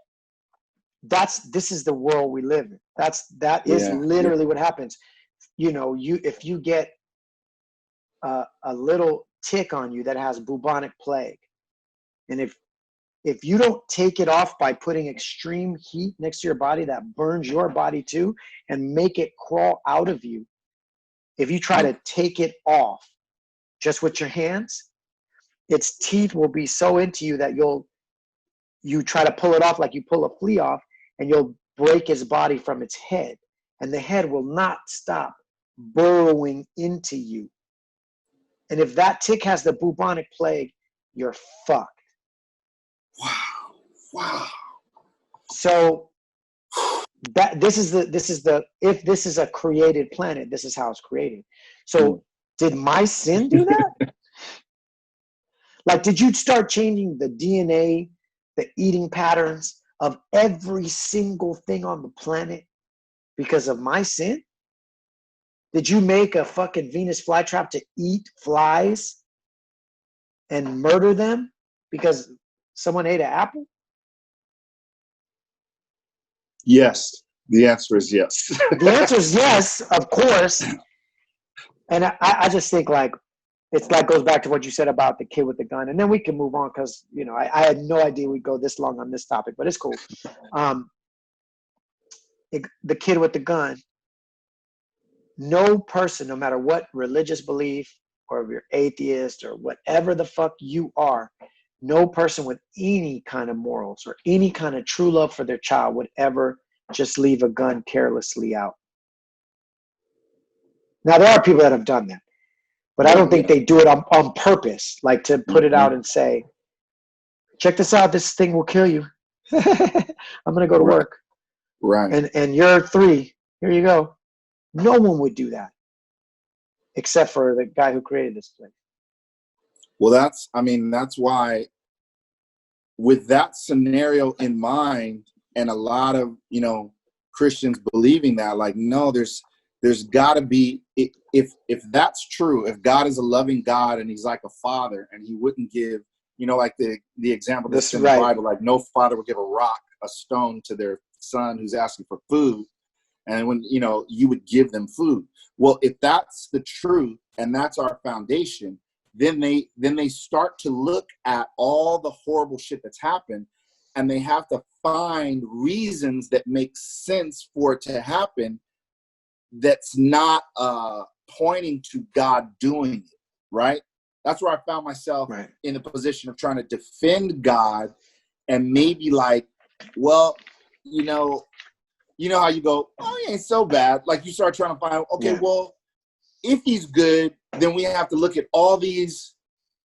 this is the world we live in. That is literally what happens. If you get a little tick on you that has bubonic plague, and if you don't take it off by putting extreme heat next to your body that burns your body too and make it crawl out of you, if you try to take it off just with your hands, its teeth will be so into you that you try to pull it off like you pull a flea off, and you'll break its body from its head, and the head will not stop burrowing into you. And if that tick has the bubonic plague, you're fucked. Wow. So if this is a created planet, this is how it's created. So did my sin do that? Like, did you start changing the DNA, the eating patterns of every single thing on the planet because of my sin? Did you make a fucking Venus flytrap to eat flies and murder them because someone ate an apple? Yes. The answer is yes. The answer is yes, of course. And I just think like, it's like goes back to what you said about the kid with the gun. And then we can move on because, you know, I had no idea we'd go this long on this topic, but it's cool. The kid with the gun, no person, no matter what religious belief or if you're atheist or whatever the fuck you are, no person with any kind of morals or any kind of true love for their child would ever just leave a gun carelessly out. Now, there are people that have done that, but I don't think they do it on purpose, like to put it out and say, check this out, this thing will kill you. I'm going to go to work. Right. And you're 3. Here you go. No one would do that except for the guy who created this place. Well, that's why with that scenario in mind and a lot of, you know, Christians believing that, like, no, there's got to be, if that's true, if God is a loving God and he's like a father and he wouldn't give, you know, like the example that's in the Bible, like no father would give a stone to their son who's asking for food. And when, you know, you would give them food. Well, if that's the truth and that's our foundation, then they start to look at all the horrible shit that's happened and they have to find reasons that make sense for it to happen that's not pointing to God doing it, right? That's where I found myself in the position of trying to defend God and maybe like, well, you know how you go, oh, he ain't so bad. Like you start trying to find, okay, well, if he's good, then we have to look at all these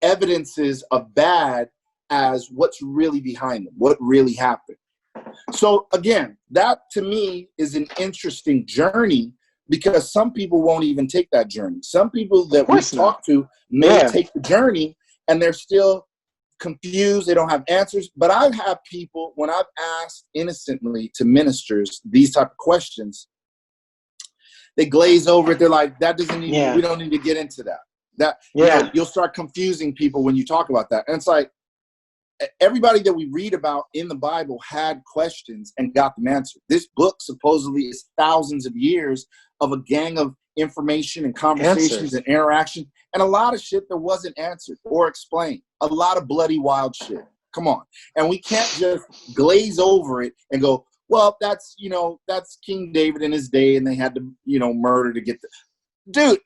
evidences of bad as what's really behind them, what really happened. So again, that to me is an interesting journey because some people won't even take that journey. Some people that we talk to may take the journey and they're still confused. They don't have answers. But I've had people, when I've asked innocently to ministers these type of questions, they glaze over it. They're like, that doesn't need, we don't need to get into that. You know, you'll start confusing people when you talk about that. And it's like, everybody that we read about in the Bible had questions and got them answered. This book supposedly is thousands of years of a gang of information and conversations and interaction and a lot of shit that wasn't answered or explained. A lot of bloody wild shit. Come on. And we can't just glaze over it and go, well, that's, you know, that's King David in his day and they had to, you know, murder to get the dude.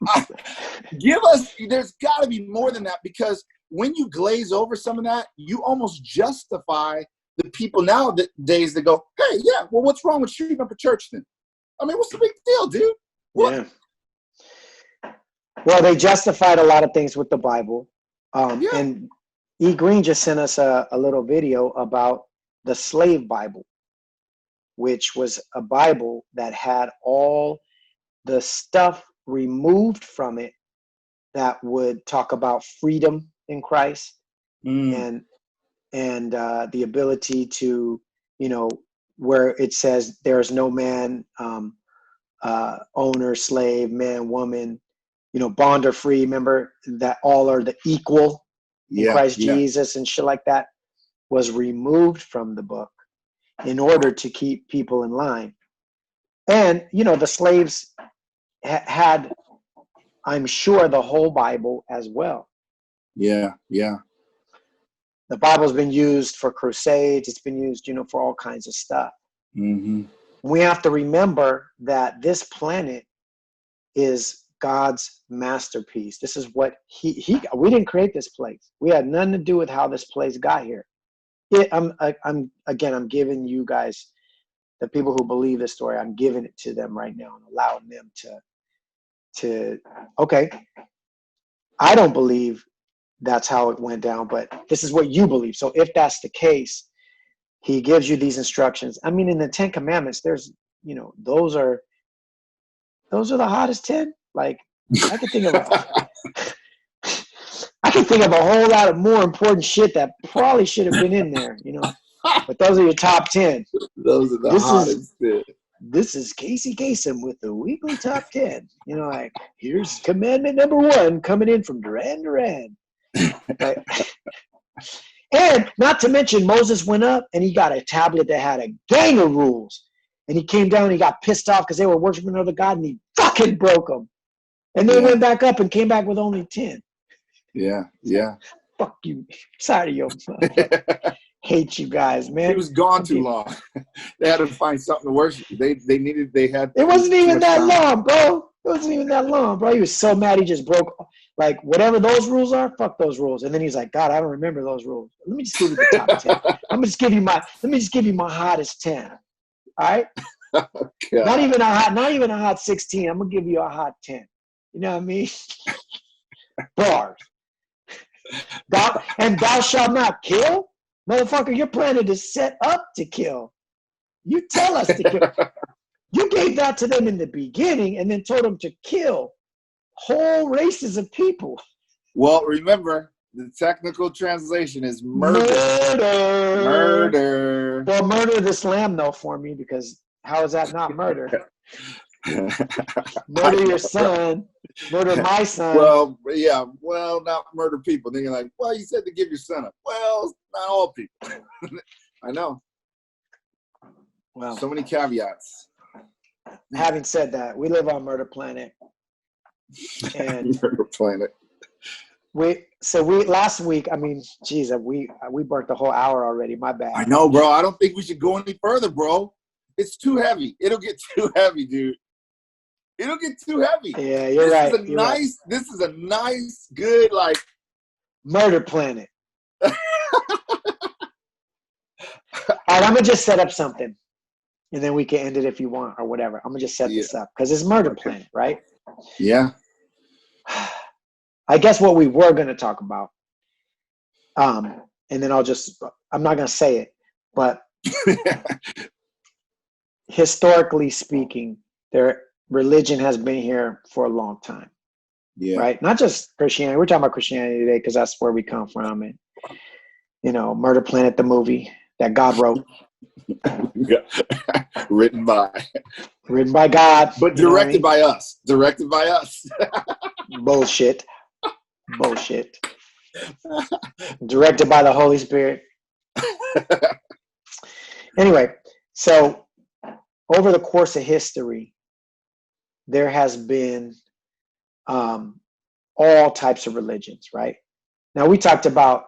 There's got to be more than that because when you glaze over some of that, you almost justify the people nowadays that go, hey, yeah, well, what's wrong with shooting up a church then? I mean, what's the big deal, dude? What? Yeah. Well, they justified a lot of things with the Bible. And E. Green just sent us a little video about the slave Bible, which was a Bible that had all the stuff removed from it that would talk about freedom in Christ and the ability to, you know, where it says there is no man, owner, slave, man, woman, you know, bond or free. Remember that all are the equal in Christ Jesus and shit like that was removed from the book in order to keep people in line. And, you know, the slaves had, I'm sure, the whole Bible as well. Yeah, yeah. The Bible's been used for crusades. It's been used, you know, for all kinds of stuff. Mm-hmm. We have to remember that this planet is God's masterpiece. This is what we didn't create this place. We had nothing to do with how this place got here. I'm giving you guys, the people who believe this story, I'm giving it to them right now and allowing them to okay, I don't believe that's how it went down, but this is what you believe. So if that's the case, he gives you these instructions. I mean, in the 10 Commandments, there's, you know, those are the hottest 10. Like I can think can think of a whole lot of more important shit that probably should have been in there, But those are your top 10. Those are the hottest. This is Casey Kasem with the weekly top 10. Like, here's commandment number 1 coming in from Duran Duran. Right? And not to mention, Moses went up and he got a tablet that had a gang of rules. And he came down and he got pissed off because they were worshiping another God and he fucking broke them. And then went back up and came back with only 10. Yeah. Fuck you. Sorry to you. Hate you guys, man. He was gone too long. They had to find something to worship. They had. It wasn't even that long, bro. It wasn't even that long, bro. He was so mad he just broke. Like, whatever those rules are, fuck those rules. And then he's like, God, I don't remember those rules. Let me just give you the top 10. Let me just give you my hottest 10. All right? Not even a hot 16. I'm gonna give you a hot 10. You know what I mean? Bars. Thou shalt not kill? Motherfucker, you're planning to set up to kill. You tell us to kill. You gave that to them in the beginning and then told them to kill whole races of people. Well, remember, the technical translation is murder. Murder. Well, murder this lamb, though, for me, because how is that not murder? Murder your son. Murder my son. Well, yeah. Well, not murder people. Then you're like, well, you said to give your son up. Well, not all people. I know. Well, so many caveats. Having said that, we live on Murder Planet. And Murder Planet. Last week, I mean, geez, we burnt the whole hour already. My bad. I know, bro. I don't think we should go any further, bro. It's too heavy. It'll get too heavy, dude. It'll get too heavy. Yeah, you're right. This is a nice, good, like Murder Planet. All right, I'm gonna just set up something, and then we can end it if you want or whatever. I'm gonna just set this up because it's Murder Planet, right? Yeah. I guess what we were gonna talk about, and then I'm not gonna say it, but historically speaking, their religion has been here for a long time. Yeah. Right? Not just Christianity. We're talking about Christianity today because that's where we come from. And, Murder Planet, the movie that God wrote. Written by God. But directed by us. Directed by us. Bullshit. Directed by the Holy Spirit. Anyway, so over the course of history, there has been all types of religions, right? Now, we talked about,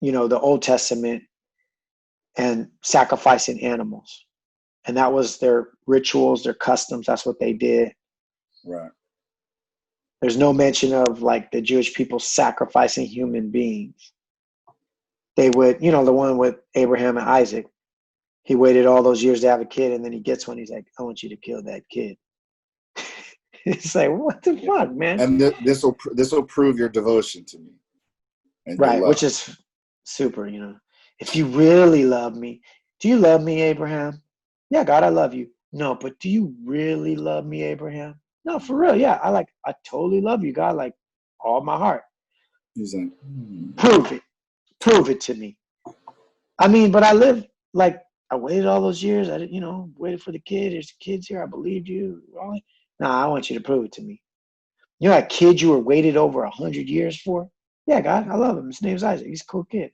the Old Testament and sacrificing animals. And that was their rituals, their customs. That's what they did. Right. There's no mention of, like, the Jewish people sacrificing human beings. They would, the one with Abraham and Isaac, he waited all those years to have a kid, and then he gets one. He's like, I want you to kill that kid. It's like, what the fuck, man? And this will prove your devotion to me. Right, which is super, If you really love me, do you love me, Abraham? Yeah, God, I love you. No, but do you really love me, Abraham? No, for real, yeah. I totally love you, God, like all my heart. He's like, Prove it to me. I mean, but I live, like, I waited all those years. I didn't, waited for the kid. There's kids here. I believed you. Nah, I want you to prove it to me. You know that kid you were waited over 100 years for? Yeah, God, I love him. His name's Isaac. He's a cool kid.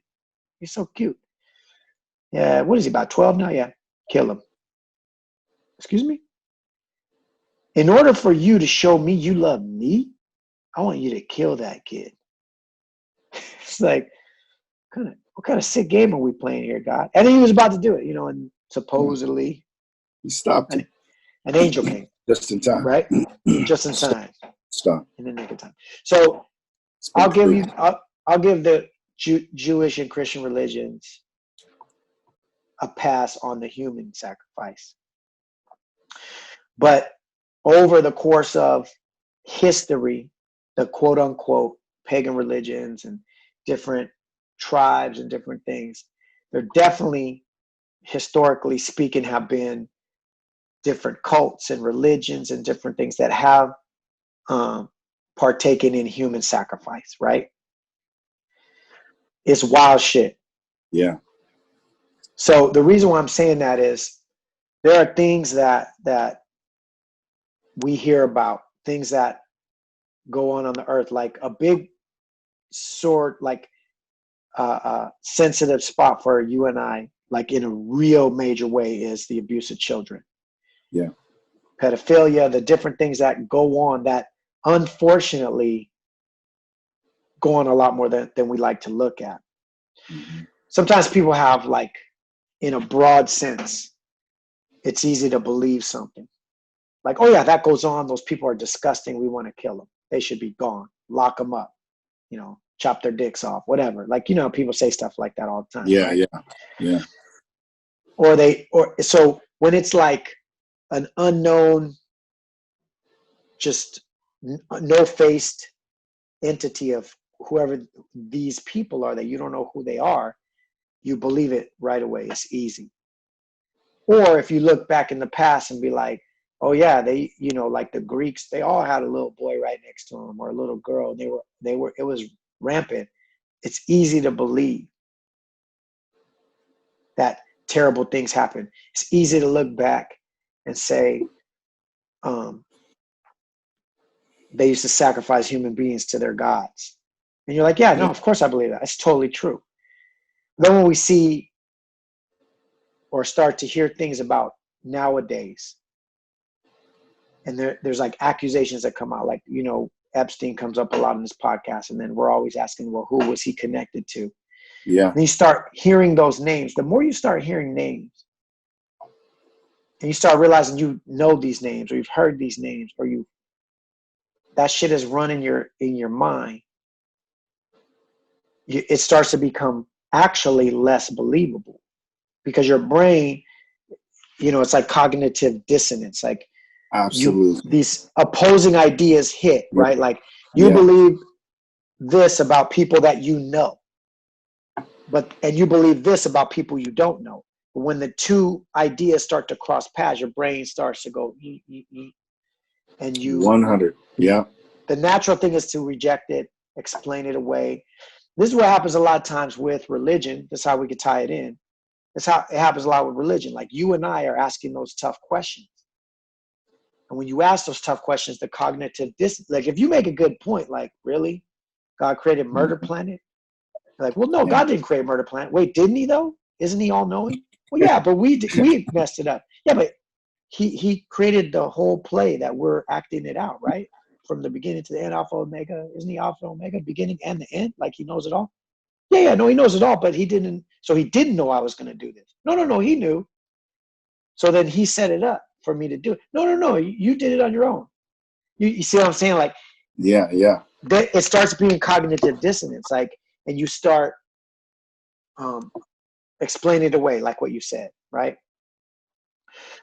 He's so cute. Yeah, what is he, about 12 now? Yeah, kill him. Excuse me? In order for you to show me you love me, I want you to kill that kid. It's like, what kind of sick game are we playing here, God? And then he was about to do it, and supposedly he stopped it. An angel came. Just in time. Right? Just in time. Stop. In the nick of time. So I'll give the Jewish and Christian religions a pass on the human sacrifice. But over the course of history, the quote unquote pagan religions and different tribes and different things, there definitely, historically speaking, have been different cults and religions and different things that have partaken in human sacrifice, right? It's wild shit. Yeah. So the reason why I'm saying that is there are things that we hear about, things that go on the earth, like a big sort, like sensitive spot for you and I, like in a real major way, is the abuse of children. Yeah. Pedophilia, the different things that go on that unfortunately go on a lot more than we like to look at. Mm-hmm. Sometimes people have, like, in a broad sense, it's easy to believe something. Like, oh yeah, that goes on. Those people are disgusting. We want to kill them. They should be gone. Lock them up. You know, chop their dicks off, whatever. Like, you know, people say stuff like that all the time. Yeah, right? yeah. Or so when it's like an unknown, just no-faced entity of whoever these people are that you don't know who they are, you believe it right away. It's easy. Or if you look back in the past and be like, oh yeah, they, you know, like the Greeks, they all had a little boy right next to them or a little girl. And it was rampant. It's easy to believe that terrible things happen. It's easy to look back and say, they used to sacrifice human beings to their gods. And you're like, yeah, no, of course I believe that. It's totally true. Then when we see or start to hear things about nowadays, and there's like accusations that come out, like, you know, Epstein comes up a lot in this podcast, and then we're always asking, well, who was he connected to? Yeah. And you start hearing those names. The more you start hearing names, and you start realizing you know these names, or you've heard these names, or that shit is run in your mind, it starts to become actually less believable, because your brain, you know, it's like cognitive dissonance. Like, Absolutely. these opposing ideas hit, right? Yeah. Like, you believe this about people that you know, and you believe this about people you don't know. But when the two ideas start to cross paths, your brain starts to go, and 100. Yeah. The natural thing is to reject it, explain it away. This is what happens a lot of times with religion. That's how we could tie it in. That's how it happens a lot with religion. Like, you and I are asking those tough questions. And when you ask those tough questions, the cognitive dissonance, like if you make a good point, like, really? God created Murder Planet? Like, well, no, God didn't create Murder Planet. Wait, didn't he though? Isn't he all knowing? Well, yeah, but we messed it up. Yeah, but he created the whole play that we're acting it out, right? From the beginning to the end, Alpha Omega. Isn't he Alpha Omega, beginning and the end? Like, he knows it all. Yeah, no, he knows it all, but he didn't. So he didn't know I was going to do this. No, he knew. So then he set it up for me to do it. No, you did it on your own. You see what I'm saying? Like, yeah. It starts being cognitive dissonance, like, and you start explaining it away, like what you said, right?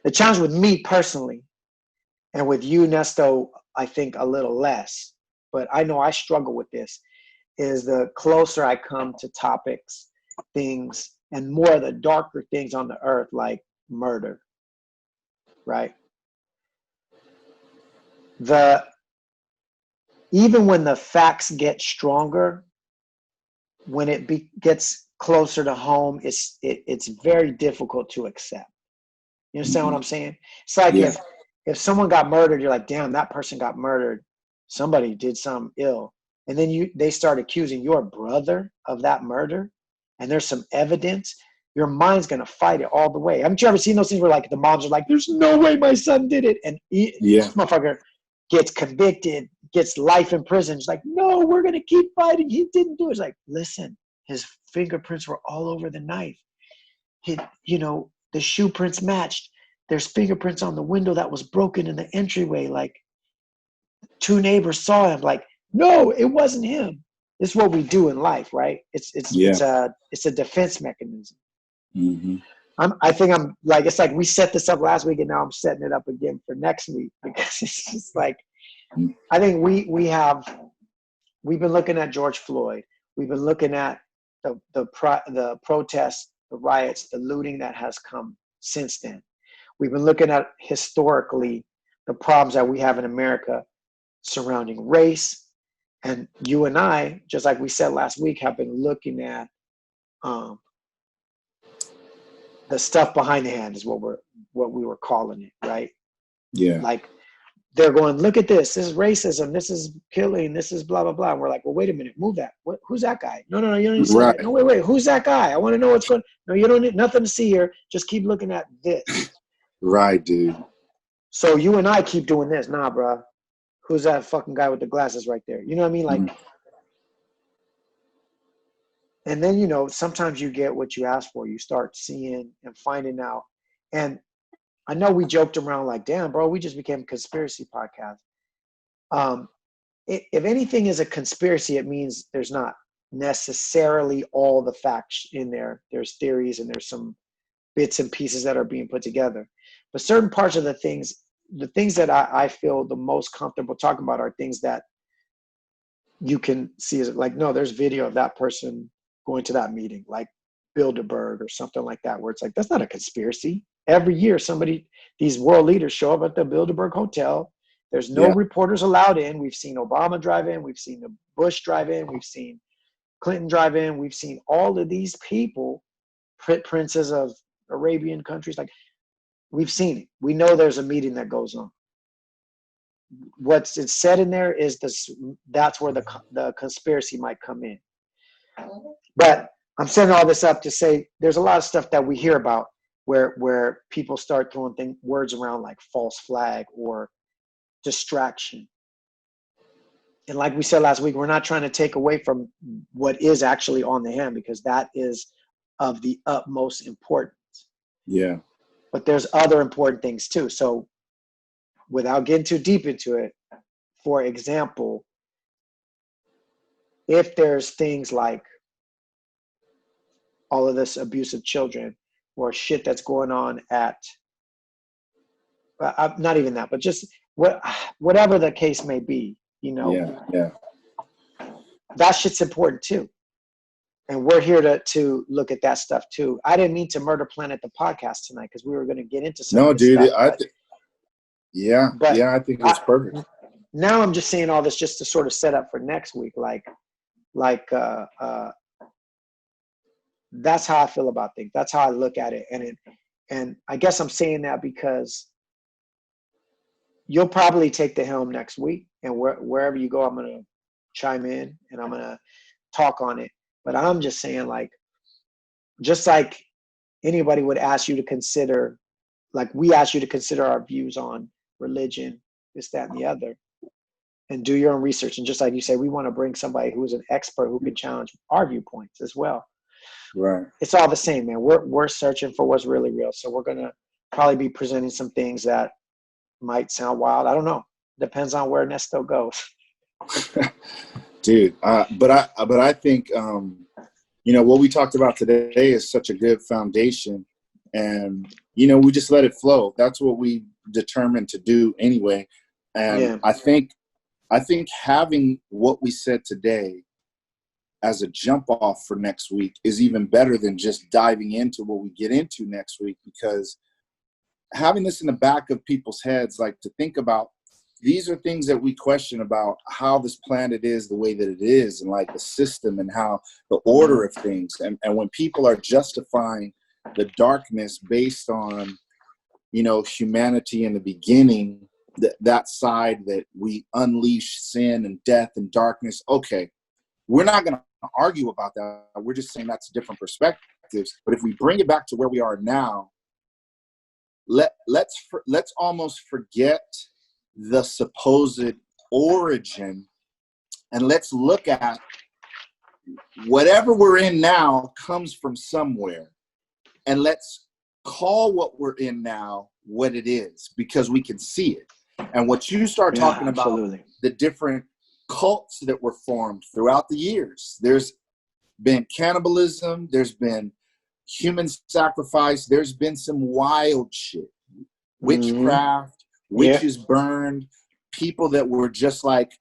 The challenge with me personally, and with you, Nesto, I think a little less, but I know I struggle with this, is the closer I come to topics, things, and more of the darker things on the earth, like murder, right? Even when the facts get stronger, when it gets closer to home, it's very difficult to accept. You understand what I'm saying? It's like, if someone got murdered, you're like, damn, that person got murdered. Somebody did something ill. And then they start accusing your brother of that murder, and there's some evidence. Your mind's going to fight it all the way. Haven't you ever seen those things where, like, the moms are like, there's no way my son did it. And this motherfucker gets convicted, gets life in prison. It's like, no, we're going to keep fighting. He didn't do it. It's like, listen, his fingerprints were all over the knife. The shoe prints matched. There's fingerprints on the window that was broken in the entryway. Like, 2 neighbors saw him. Like, no, it wasn't him. This is what we do in life, right? It's a defense mechanism. Mm-hmm. I think I'm like, it's like we set this up last week, and now I'm setting it up again for next week, because it's just like, I think we've been looking at George Floyd. We've been looking at the protests, the riots, the looting that has come since then. We've been looking at historically the problems that we have in America surrounding race. And you and I, just like we said last week, have been looking at the stuff behind the hand is what we were calling it, right? Yeah. Like they're going, look at this. This is racism. This is killing. This is blah blah blah. And we're like, well, wait a minute, move that. Who's that guy? No, you don't need to see that. No, wait. Who's that guy? I want to know what's going. No, you don't need nothing to see here. Just keep looking at this. Right, dude. So you and I keep doing this. Nah, bro. Who's that fucking guy with the glasses right there? You know what I mean? Like, and then, you know, sometimes you get what you ask for. You start seeing and finding out. And I know we joked around like, damn, bro, we just became a conspiracy podcast. If anything is a conspiracy, it means there's not necessarily all the facts in there. There's theories and there's some bits and pieces that are being put together. But certain parts of the things that I feel the most comfortable talking about are things that you can see as like, no, there's video of that person going to that meeting, like Bilderberg or something like that, where it's like, that's not a conspiracy. Every year, these world leaders show up at the Bilderberg Hotel. There's no reporters allowed in. We've seen Obama drive in. We've seen Bush drive in. We've seen Clinton drive in. We've seen all of these people, princes of Arabian countries. Like, we've seen it. We know there's a meeting that goes on. What's said in there is that's where the conspiracy might come in. But I'm setting all this up to say there's a lot of stuff that we hear about where people start throwing words around like false flag or distraction. And like we said last week, we're not trying to take away from what is actually on the hand, because that is of the utmost importance. Yeah. But there's other important things too. So without getting too deep into it, for example, if there's things like all of this abuse of children or shit that's going on at, not even that, but just whatever the case may be, you know, that shit's important too. And we're here to look at that stuff too. I didn't mean to murder planet the podcast tonight because we were going to get into some of this stuff. I think it's perfect. Now I'm just saying all this just to sort of set up for next week. That's how I feel about things. That's how I look at it. And I guess I'm saying that because you'll probably take the helm next week, and wherever you go, I'm going to chime in and I'm going to talk on it. But I'm just saying, like, just like anybody would ask you to consider, like we ask you to consider our views on religion, this, that, and the other, and do your own research. And just like you say, we want to bring somebody who's an expert who can challenge our viewpoints as well. Right. It's all the same, man. We're searching for what's really real. So we're going to probably be presenting some things that might sound wild. I don't know. Depends on where Nesto goes. Dude, but I think you know, what we talked about today is such a good foundation, and you know, we just let it flow. That's what we determined to do anyway. And I think having what we said today as a jump off for next week is even better than just diving into what we get into next week, because having this in the back of people's heads, like to think about, these are things that we question about how this planet is the way that it is, and like the system and how the order of things. And when people are justifying the darkness based on, you know, humanity in the beginning, that side that we unleash sin and death and darkness. Okay, we're not going to argue about that. We're just saying that's different perspectives. But if we bring it back to where we are now, let's almost forget the supposed origin, and let's look at whatever we're in now comes from somewhere, and let's call what we're in now what it is, because we can see it. And what you start talking about, the different cults that were formed throughout the years, there's been cannibalism, there's been human sacrifice, there's been some wild shit, witchcraft, witches burned, people that were just like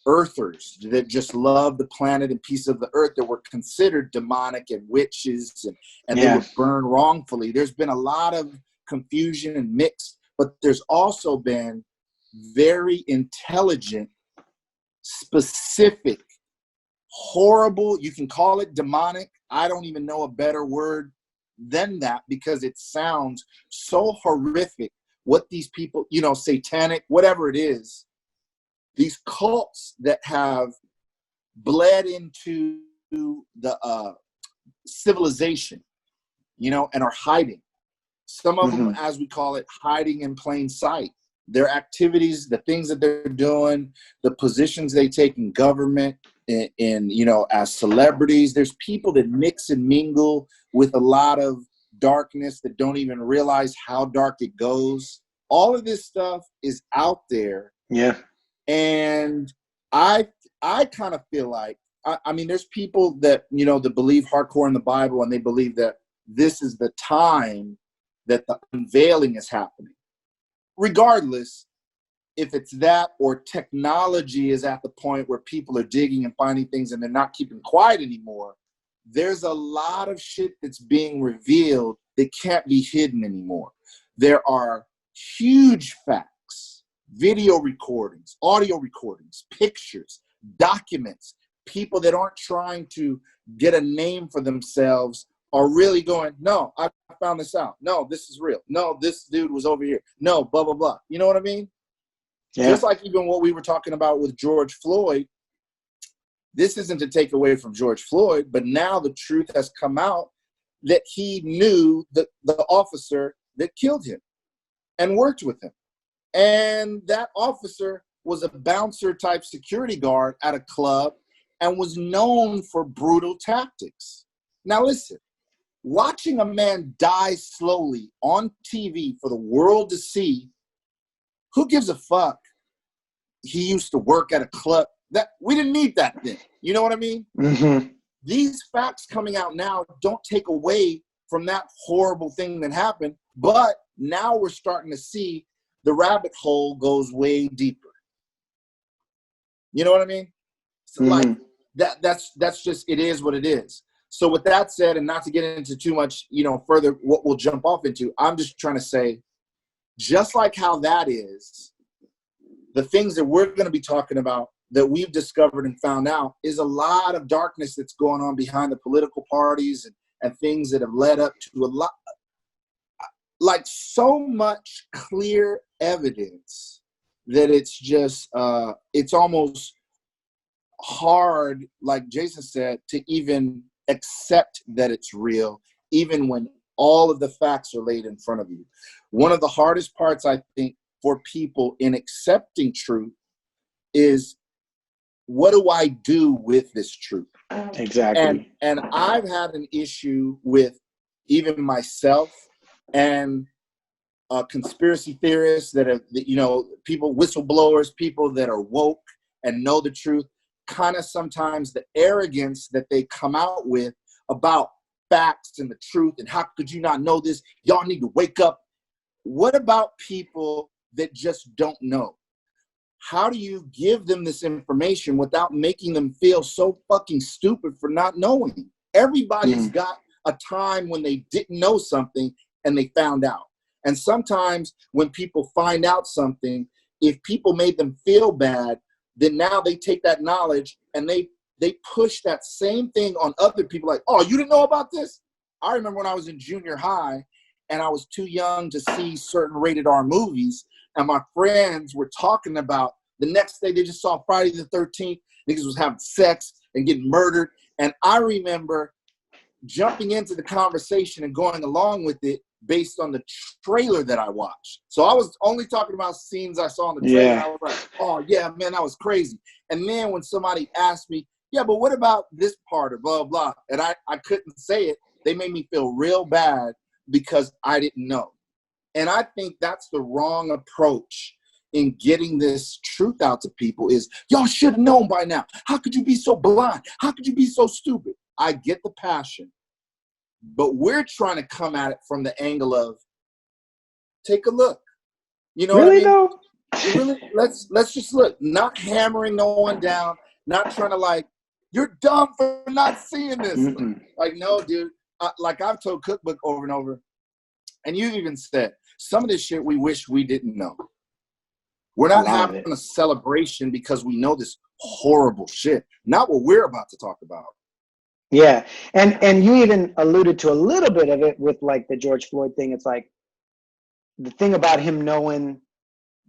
earthers that just loved the planet and piece of the earth that were considered demonic and witches, and they were burned wrongfully. There's been a lot of confusion and mixed, but there's also been very intelligent, specific, horrible. You can call it demonic. I don't even know a better word than that because it sounds so horrific. What these people, you know, satanic, whatever it is, these cults that have bled into the civilization, you know, and are hiding. Some of them, as we call it, hiding in plain sight. Their activities, the things that they're doing, the positions they take in government, in you know, as celebrities. There's people that mix and mingle with a lot of darkness that don't even realize how dark it goes. All of this stuff is out there. Yeah. And I kind of feel like, I mean, there's people that, you know, that believe hardcore in the Bible, and they believe that this is the time that the unveiling is happening. Regardless, if it's that or technology is at the point where people are digging and finding things and they're not keeping quiet anymore, there's a lot of shit that's being revealed that can't be hidden anymore. There are huge facts, video recordings, audio recordings, pictures, documents. People that aren't trying to get a name for themselves are really going, no, I found this out. No, this is real. No, this dude was over here. No, blah, blah, blah. You know what I mean? Yeah. Just like even what we were talking about with George Floyd, this isn't to take away from George Floyd, but now the truth has come out that he knew the officer that killed him and worked with him. And that officer was a bouncer type security guard at a club and was known for brutal tactics. Now listen, watching a man die slowly on TV for the world to see, who gives a fuck? He used to work at a club. That we didn't need that then. You know what I mean? Mm-hmm. These facts coming out now don't take away from that horrible thing that happened, but now we're starting to see the rabbit hole goes way deeper. You know what I mean? So like that's just, it is what it is. So with that said, and not to get into too much, you know, further what we'll jump off into, I'm just trying to say, just like how that is, the things that we're going to be talking about that we've discovered and found out is a lot of darkness that's going on behind the political parties and things that have led up to a lot, like so much clear evidence that it's just, it's almost hard, like Jason said, to even accept that it's real, even when all of the facts are laid in front of you. One of the hardest parts, I think, for people in accepting truth is, what do I do with this truth? Exactly. And I've had an issue with even myself and conspiracy theorists that are, you know, people, whistleblowers, people that are woke and know the truth, kind of sometimes the arrogance that they come out with about facts and the truth and how could you not know this? Y'all need to wake up. What about people that just don't know? How do you give them this information without making them feel so fucking stupid for not knowing? Everybody's got a time when they didn't know something and they found out. And sometimes when people find out something, if people made them feel bad, then now they take that knowledge and they push that same thing on other people like, oh, you didn't know about this? I remember when I was in junior high and I was too young to see certain rated R movies, and my friends were talking about the next day they just saw Friday the 13th, niggas was having sex and getting murdered. And I remember jumping into the conversation and going along with it based on the trailer that I watched. So I was only talking about scenes I saw in the trailer. Yeah. I was like, oh yeah, man, that was crazy. And then when somebody asked me, yeah, but what about this part or blah, blah, and I couldn't say it, they made me feel real bad because I didn't know. And I think that's the wrong approach in getting this truth out to people is, y'all should have known by now. How could you be so blind? How could you be so stupid? I get the passion, but we're trying to come at it from the angle of, take a look. You know really what I mean? Really, let's just look. Not hammering no one down. Not trying to like, you're dumb for not seeing this. Like, no, dude. Like I've told Cookbook over and over, and you even said, some of this shit we wish we didn't know. We're not having a celebration because we know this horrible shit. Not what we're about to talk about. Yeah. And you even alluded to a little bit of it with like the George Floyd thing. It's like the thing about him knowing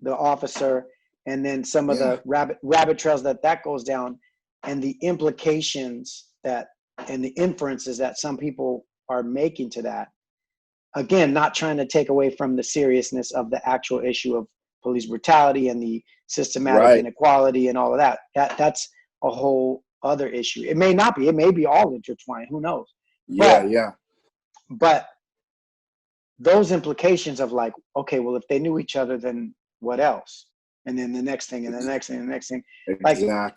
the officer and then some of the rabbit trails that goes down and the implications that and the inferences that some people are making to that. Again, not trying to take away from the seriousness of the actual issue of police brutality and the systematic inequality and all of that. That's a whole other issue. It may not be. It may be all intertwined. Who knows? But those implications of like, okay, well, if they knew each other, then what else? And then the next thing, and the next thing, and the next thing. Exactly. Like,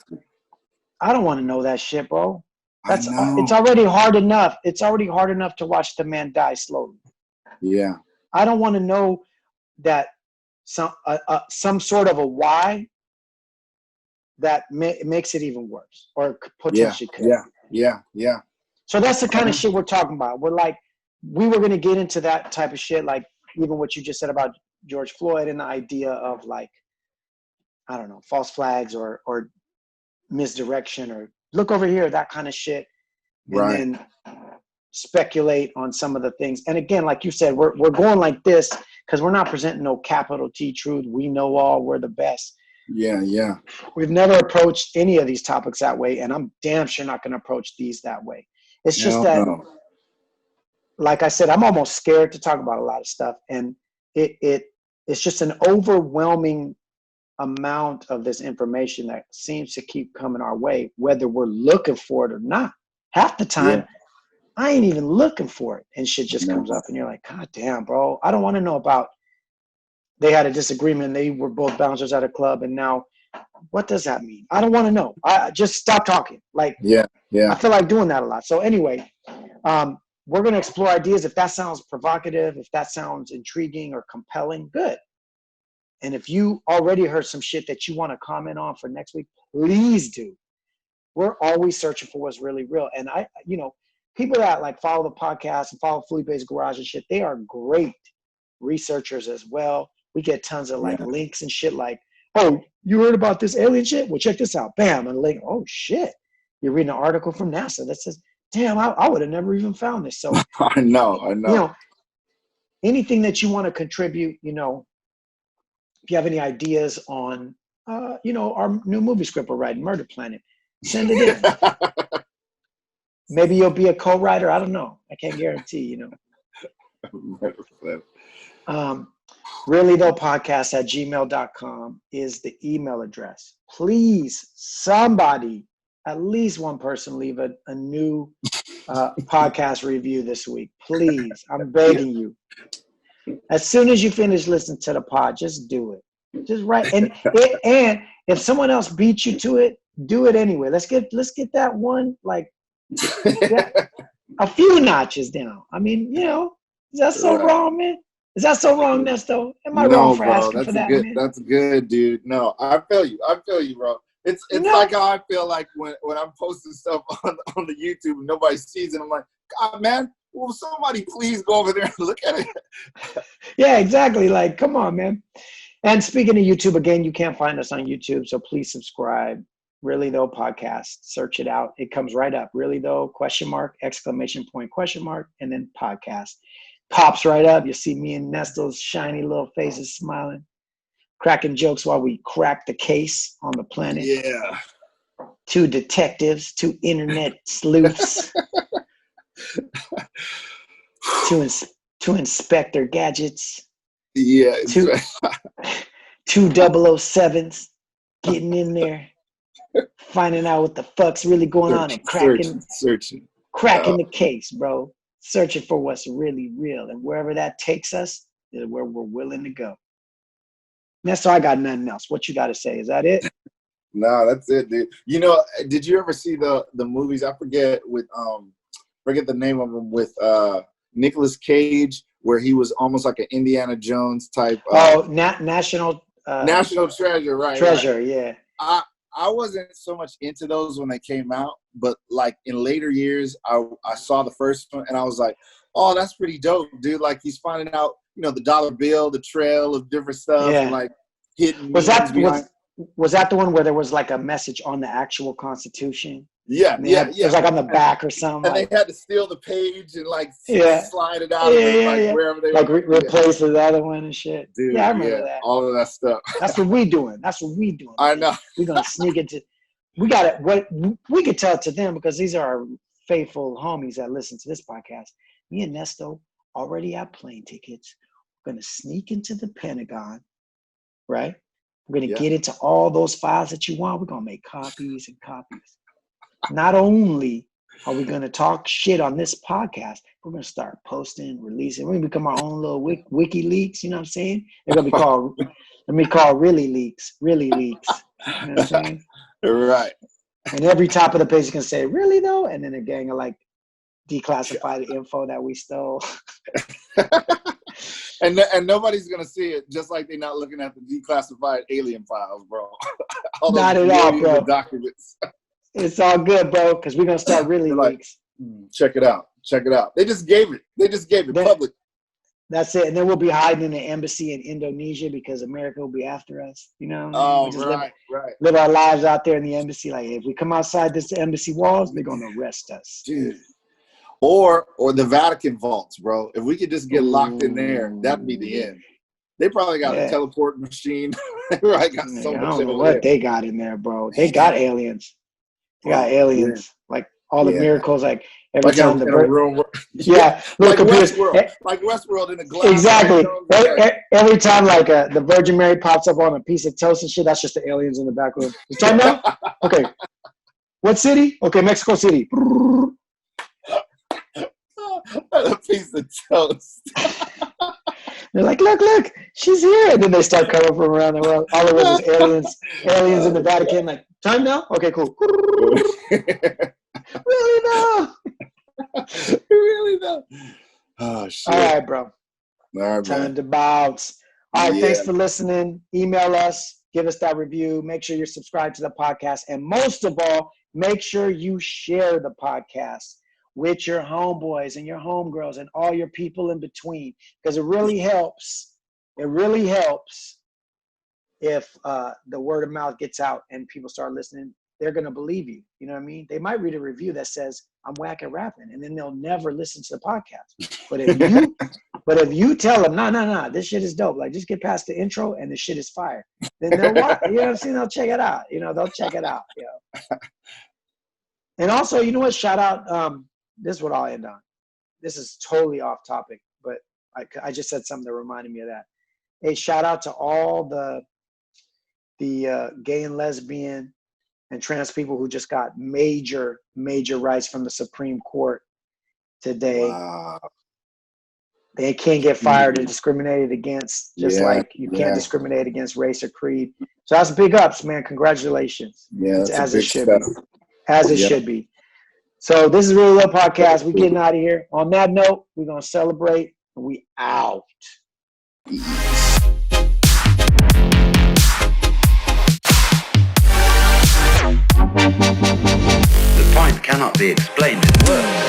I don't want to know that shit, bro. It's already hard enough. It's already hard enough to watch the man die slowly. Yeah. I don't want to know that some sort of a why that makes it even worse or potentially could. Yeah. So that's the kind of shit we're talking about. We're like, we were going to get into that type of shit, like even what you just said about George Floyd and the idea of like, I don't know, false flags or misdirection or look over here, that kind of shit. And then speculate on some of the things. And again, like you said, we're going like this because we're not presenting no capital T truth. We know all, we're the best. Yeah. We've never approached any of these topics that way, and I'm damn sure not going to approach these that way. It's just that, like I said, I'm almost scared to talk about a lot of stuff, and it's just an overwhelming amount of this information that seems to keep coming our way, whether we're looking for it or not. Half the time, I ain't even looking for it, and shit just comes up, and you're like, God damn, bro, I don't want to know about. They had a disagreement, and they were both bouncers at a club, and now, what does that mean? I don't want to know. I just stop talking. Like, I feel like doing that a lot. So anyway, we're going to explore ideas. If that sounds provocative, if that sounds intriguing or compelling, good. And if you already heard some shit that you want to comment on for next week, please do. We're always searching for what's really real. And people that like follow the podcast and follow Felipe's Garage and shit, they are great researchers as well. We get tons of like links and shit like, oh, you heard about this alien shit? Well, check this out. Bam. And link, oh shit. You're reading an article from NASA that says, damn, I would have never even found this. So I know. Anything that you want to contribute, if you have any ideas on our new movie script we're writing, Murder Planet, send it in. Maybe you'll be a co-writer. I don't know. I can't guarantee, Really though podcast at gmail.com is the email address. Please, somebody, at least one person, leave a new podcast review this week. Please, I'm begging you. As soon as you finish listening to the pod, just do it. Just write. And if someone else beats you to it, do it anyway. Let's get that one like a few notches down. I mean, is that so wrong, man? Is that so wrong, Nesto? Am I wrong for asking for that, man? That's good, dude. No, I feel you, bro. It's like how I feel like when I'm posting stuff on the YouTube and nobody sees it. I'm like, God, man, will somebody please go over there and look at it? Yeah, exactly. Like, come on, man. And speaking of YouTube, again, you can't find us on YouTube, so please subscribe. Really Though podcast. Search it out. It comes right up. Really Though ? ! Exclamation point ? And then podcast. Pops right up. You see me and Nesto's shiny little faces smiling, cracking jokes while we crack the case on the planet. Yeah. 2 detectives, 2 internet sleuths, 2 Inspector Gadgets. Yeah. 2 007s getting in there, finding out what the fuck's really going on and cracking the case, bro. Searching for what's really real, and wherever that takes us is where we're willing to go. Nesto, I got nothing else. What you got to say? Is that it? No, that's it, dude. Did you ever see the movies? I forget the name of them with Nicolas Cage, where he was almost like an Indiana Jones type. National Treasure, right? Treasure, right. Yeah. I wasn't so much into those when they came out, but like in later years, I saw the first one and I was like, oh, that's pretty dope, dude. Like he's finding out, the dollar bill, the trail of different stuff, and like hidden. Was that the one where there was like a message on the actual Constitution? Yeah. It was like on the back or something. And like, they had to steal the page and like yeah. slide it out of it, like wherever they like were. replace the other one and shit. Dude, yeah, I remember that. All of that stuff. That's what we doing. I know. We're gonna sneak into. We got it. What we could tell to them, because these are our faithful homies that listen to this podcast. Me and Nesto already have plane tickets. We're gonna sneak into the Pentagon, right? We're gonna get into all those files that you want. We're gonna make copies and copies. Not only are we gonna talk shit on this be we're gonna start posting, releasing. We're gonna become our own little wiki leaks. You know what I'm saying? They're gonna be called. Let me call really leaks. Really leaks. You know what I'm saying? Right. And every top of the page is gonna say, "Really though?" And then a gang of like declassified info that we stole. and nobody's gonna see it, just like they're not looking at the declassified alien files, bro. Not at all, bro. Documents. It's all good, bro, because we're gonna start really leaks. Check it out. They just gave it public. That's it. And then we'll be hiding in the embassy in Indonesia because America will be after us. You know? Oh, we'll right. Live our lives out there in the embassy. Like, if we come outside this embassy walls, they're gonna arrest us, dude. Or the Vatican vaults, bro. If we could just get locked in there, that'd be the end. They probably got a teleport machine. Right? Got so much. I don't know what they got in there, bro. They got aliens. They got aliens. Like all the miracles, like every time the room. Like Westworld. Like Westworld in a glass. Exactly. Every time like the Virgin Mary pops up on a piece of toast and shit, that's just the aliens in the back room. It's time now? Okay. What city? Okay, Mexico City. A piece of toast. They're like, look, she's here. And then they start coming from around the world. All of us is aliens in the Vatican. Like, time now? Okay, cool. Really though? Really though? Oh, shit. All right, bro. All right, time to bounce. All right, thanks for listening. Email us. Give us that review. Make sure you're subscribed to the podcast. And most of all, make sure you share the podcast with your homeboys and your homegirls and all your people in between, because it really helps. It really helps if the word of mouth gets out and people start listening. They're going to believe you. You know what I mean? They might read a review that says, I'm whack at rapping, and then they'll never listen to the podcast. But if you tell them, no, this shit is dope. Like, just get past the intro and the shit is fire. Then they'll watch, you know what I'm saying? They'll check it out. They'll check it out. And also, you know what? Shout out, this is what I'll end on. This is totally off topic, but I just said something that reminded me of that. Hey, shout out to all the gay and lesbian and trans people who just got major rights from the Supreme Court today. Wow. They can't get fired or discriminated against, just like you can't discriminate against race or creed. So that's big ups, man. Congratulations. Yeah, it's as it should be. As it should be. So this is Really Low Podcast. We're getting out of here. On that note, we're going to celebrate, and we out. The point cannot be explained in words.